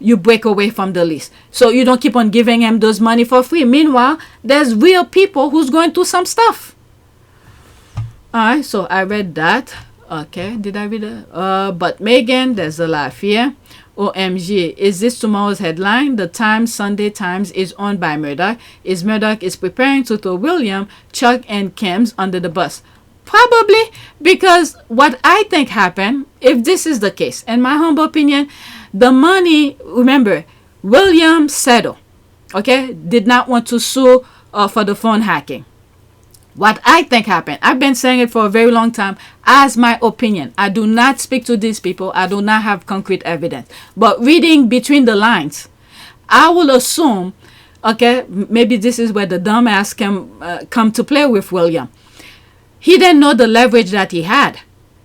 You break away from the lease. So you don't keep on giving him those money for free. Meanwhile, there's real people who's going through some stuff. All right, so I read that. Okay, did I read it? But Meghan, there's a laugh here. OMG, is this tomorrow's headline? The Times, Sunday Times, is owned by Murdoch. Murdoch is preparing to throw William, Chuck, and Kim's under the bus. Probably, because what I think happened, if this is the case, in my humble opinion, the money, remember, William settled, okay, did not want to sue for the phone hacking. What I think happened, I've been saying it for a very long time, as my opinion. I do not speak to these people. I do not have concrete evidence. But reading between the lines, I will assume, okay, maybe this is where the dumbass can come to play with William. He didn't know the leverage that he had.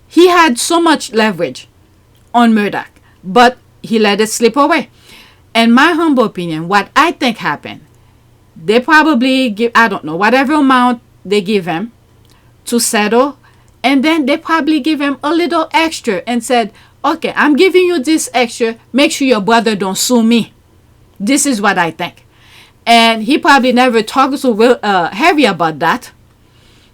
He had so much leverage on Murdoch, but he let it slip away. In my humble opinion, what I think happened, they probably give, I don't know, whatever amount they give him to settle, and then they probably give him a little extra and said, okay, I'm giving you this extra. Make sure your brother don't sue me. This is what I think. And he probably never talked to Harry about that.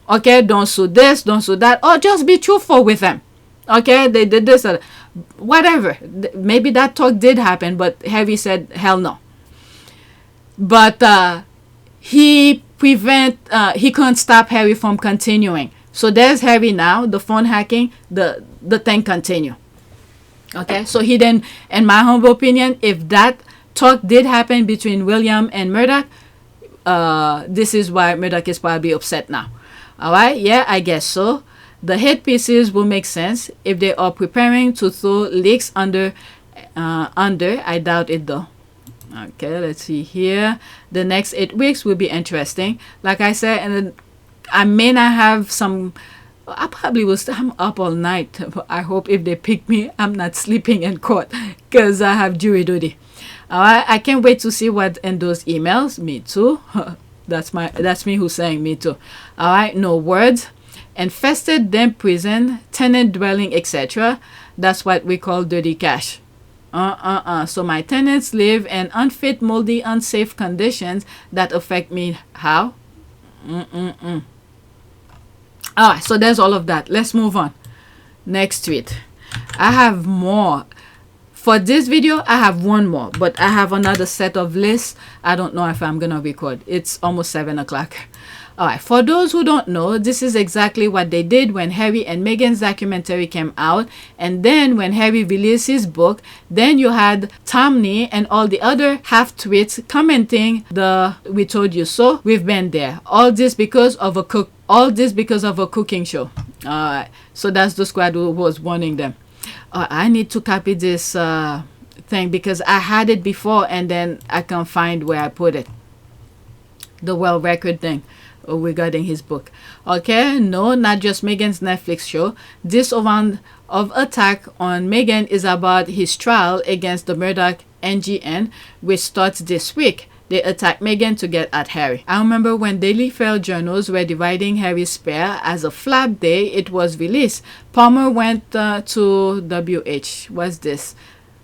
Okay, don't sue this, don't sue that, or just be truthful with them. Okay, they did this, whatever. Maybe that talk did happen, but Harry said, hell no. But he couldn't stop Harry from continuing. So there's Harry now, the phone hacking, the thing continue. Okay, so he didn't, in my humble opinion, if that talk did happen between William and Murdoch, this is why Murdoch is probably upset now. All right, yeah, I guess so. The hit pieces will make sense if they are preparing to throw leaks under. I doubt it though. Okay, let's see here. The next 8 weeks will be interesting. Like I said, and I may not have some. I probably will. I'm up all night. I hope if they pick me, I'm not sleeping in court because I have jury duty. All right, I can't wait to see what in those emails. Me too. That's me who's saying me too. All right, no words. Infested, damp prison, tenant dwelling, etc. That's what we call dirty cash. So my tenants live in unfit, moldy, unsafe conditions that affect me. How? All right, so there's all of that. Let's move on. Next tweet. I have more. For this video, I have one more, but I have another set of lists. I don't know if I'm going to record. It's almost 7 o'clock. All right, for those who don't know, this is exactly what they did when Harry and Meghan's documentary came out. And then when Harry released his book, then you had Tomney and all the other half-tweets commenting "We told you so, we've been there. All this because of a cooking show." All right, so that's the squad who was warning them. I need to copy this thing because I had it before and then I can't find where I put it. The world record thing regarding his book. Okay, no, not just Meghan's Netflix show. This round of attack on Meghan is about his trial against the Murdoch NGN, which starts this week. They attacked Meghan to get at Harry. I remember when Daily Fair journals were dividing Harry's spare as a flap day, it was released. Palmer went to WH. What's this?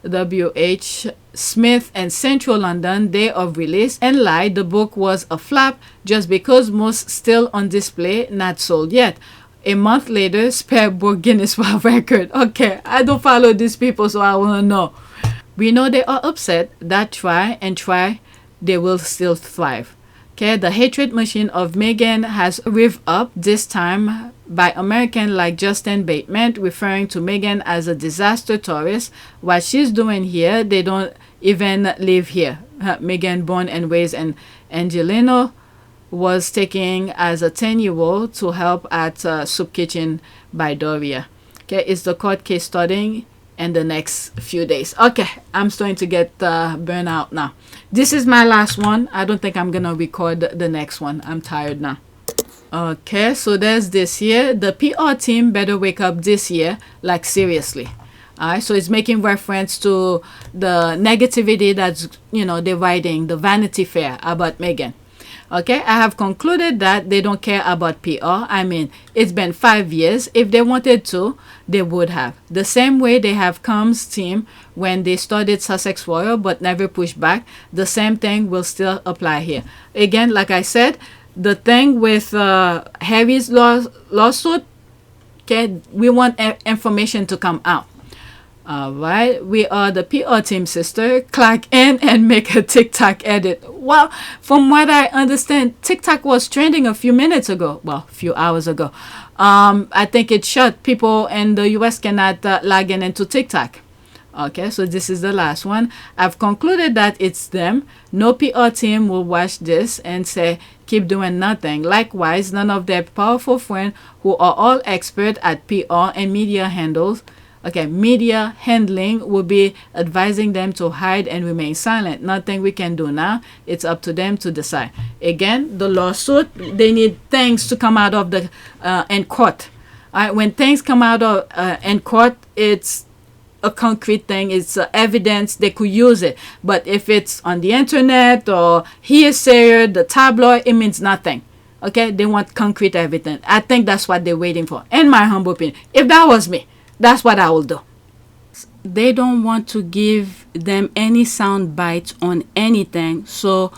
WH Smith and Central London, day of release, and lied the book was a flap just because most still on display, not sold yet. A month later, spare broke Guinness World Record. Okay, I don't follow these people, so I want to know. We know they are upset that try and try, they will still thrive. Okay, the hatred machine of Meghan has revved up, this time by Americans like Justin Bateman, referring to Meghan as a disaster tourist. What she's doing here, they don't even live here. Meghan, born and raised in Angelino, was taken as a 10-year-old to help at Soup Kitchen by Doria. Okay, is the court case starting in the next few days? Okay, I'm starting to get burnt out now. This is my last one. I don't think I'm gonna record the next one. I'm tired now. Okay, so there's this year. The PR team better wake up this year, like seriously. Alright, so it's making reference to the negativity that's, they're writing, the Vanity Fair about Meghan. Okay, I have concluded that they don't care about PR. I mean, it's been 5 years. If they wanted to, they would have. The same way they have Combs' team when they started Sussex Royal but never pushed back, the same thing will still apply here. Again, like I said, the thing with Harry's lawsuit, okay, we want information to come out. Alright, we are the PR team, sister. Clock in and make a TikTok edit. Well, from what I understand, TikTok was trending a few minutes ago. Well, a few hours ago. I think it shut. People in the US cannot log into TikTok. Okay, so this is the last one. I've concluded that it's them. No PR team will watch this and say, keep doing nothing. Likewise, none of their powerful friends who are all expert at PR and media handling will be advising them to hide and remain silent. Nothing we can do now. It's up to them to decide. Again, the lawsuit, they need things to come out of the in court. When things come out of in court, it's a concrete thing. It's evidence. They could use it. But if it's on the internet or hearsay, the tabloid, it means nothing. Okay, they want concrete evidence. I think that's what they're waiting for. In my humble opinion, if that was me, that's what I will do. They don't want to give them any sound bites on anything, so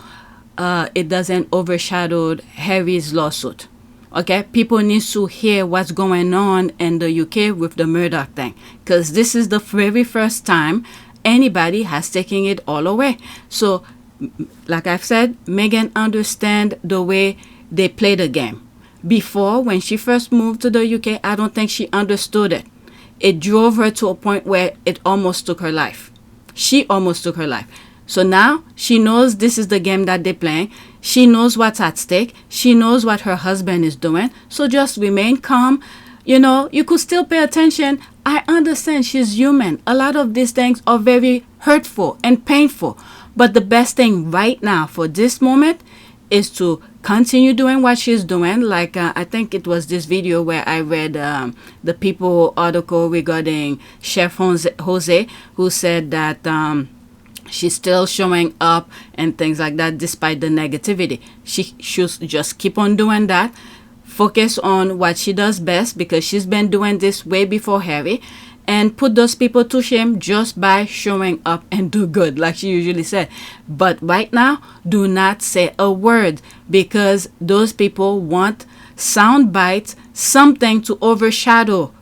it doesn't overshadow Harry's lawsuit. Okay, people need to hear what's going on in the UK with the Murdoch thing, because this is the very first time anybody has taken it all away. So, like I've said, Meghan understands the way they play the game. Before, when she first moved to the UK, I don't think she understood it. It drove her to a point where it almost took her life. She almost took her life. So now she knows this is the game that they're playing. She knows what's at stake. She knows what her husband is doing. So just remain calm. You could still pay attention. I understand she's human. A lot of these things are very hurtful and painful. But the best thing right now for this moment is to continue doing what she's doing. Like I think it was this video where I read the People article regarding Chef José, who said that she's still showing up and things like that despite the negativity. She should just keep on doing that. Focus on what she does best, because she's been doing this way before Harry, and put those people to shame just by showing up and do good, like she usually said. But right now, do not say a word, because those people want sound bites, something to overshadow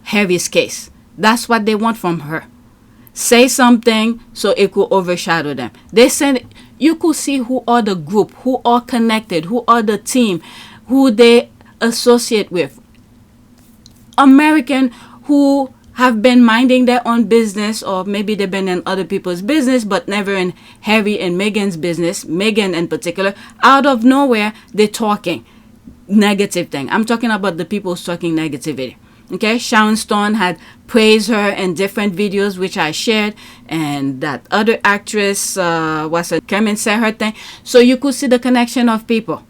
Harry's case. That's what they want from her. Say something so it could overshadow them. They said you could see who are the group, who are connected, who are the team, who they associate with. American who have been minding their own business, or maybe they've been in other people's business, but never in Harry and Meghan's business, Meghan in particular. Out of nowhere, they're talking negative thing. I'm talking about the people who's talking negativity. Okay, Sharon Stone had praised her in different videos, which I shared, and that other actress came and said her thing. So you could see the connection of people.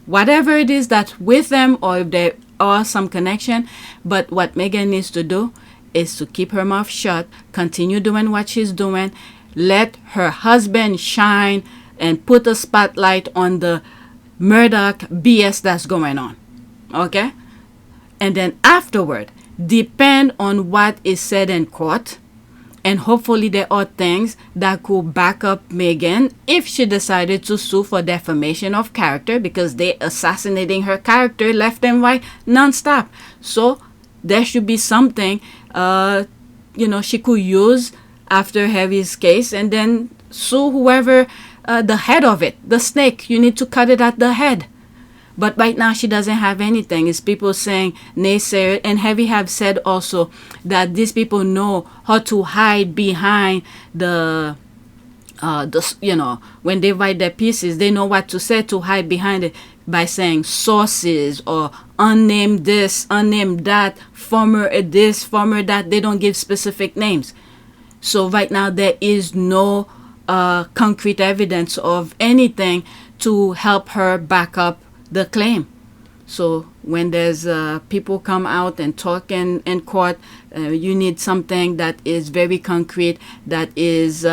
Whatever it is that with them, or if there are some connection, but what Meghan needs to do is to keep her mouth shut, continue doing what she's doing, let her husband shine and put a spotlight on the Murdoch BS that's going on. Okay? And then afterward, depend on what is said in court. And hopefully there are things that could back up Meghan if she decided to sue for defamation of character, because they assassinating her character left and right nonstop. So there should be something, she could use after Harry's case, and then sue whoever the head of it, the snake. You need to cut it at the head. But right now she doesn't have anything. It's people saying naysayer, and Harry have said also that these people know how to hide behind the when they write their pieces, they know what to say to hide behind it by saying sources or unnamed this, unnamed that, former this, former that. They don't give specific names. So right now there is no concrete evidence of anything to help her back up the claim. So when there's people come out and talk in court, you need something that is very concrete, that is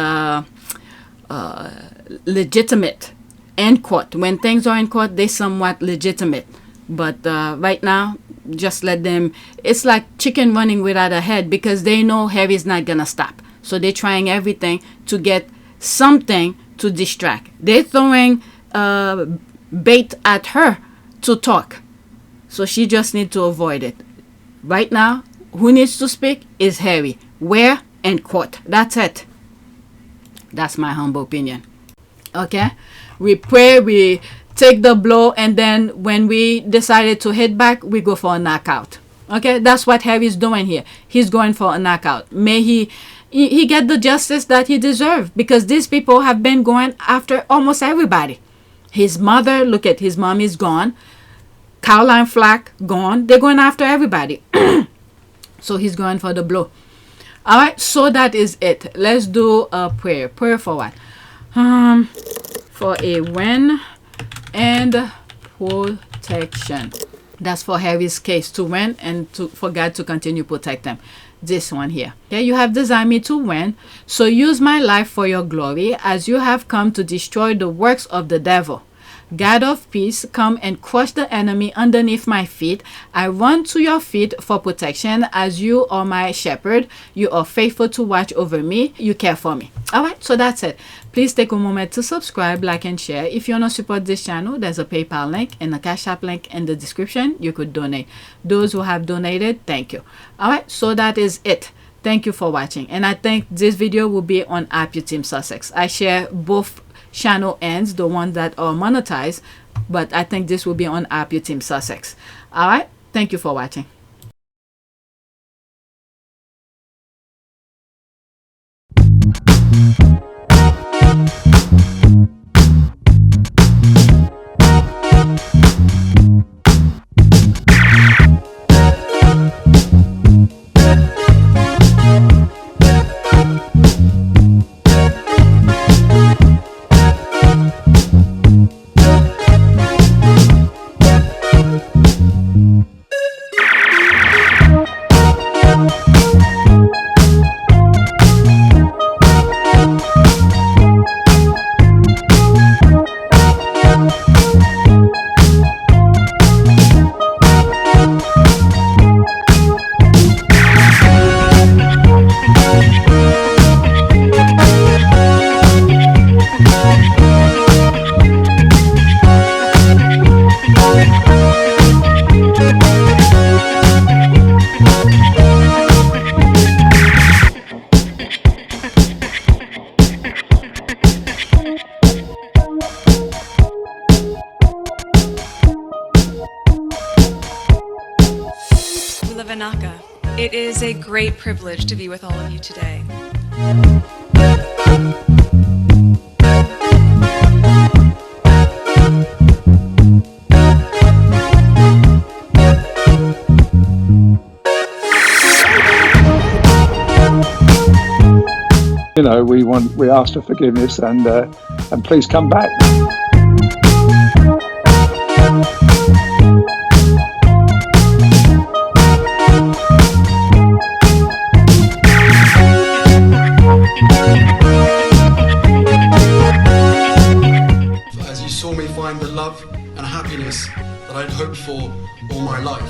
legitimate in court. When things are in court, they're somewhat legitimate. But right now, just let them. It's like chicken running without a head, because they know Harry's not gonna stop. So they're trying everything to get something to distract. They're throwing bait at her to talk. So she just needs to avoid it. Right now, who needs to speak is Harry. Where? In court. That's it. That's my humble opinion. Okay? We pray, we take the blow, and then when we decided to hit back, we go for a knockout. Okay? That's what Harry's doing here. He's going for a knockout. May he get the justice that he deserves, because these people have been going after almost everybody. His mother, look at his mom is gone. Caroline Flack gone. They're going after everybody. So he's going for the blow. All right, so that is it. Let's do a prayer. Prayer for what? For a win and protection. That's for Harry's case, to win and for God to continue protect them. This one here. Okay, you have designed me to win, so use my life for your glory, as you have come to destroy the works of the devil. God of peace, come and crush the enemy underneath my feet. I run to your feet for protection, as you are my shepherd. You are faithful to watch over me. You care for me. All right, so that's it. Please take a moment to subscribe, like, and share. If you want to support this channel, there's a PayPal link and a Cash App link in the description. You could donate. Those who have donated, thank you. All right, so that is it. Thank you for watching. And I think this video will be on APTS Sussex. I share both channel ends, the ones that are monetized, but I think this will be on APTS Sussex. All right, thank you for watching. It is a great privilege to be with all of you today. You know, we ask for forgiveness, and please come back. find the love and happiness that I'd hoped for all my life.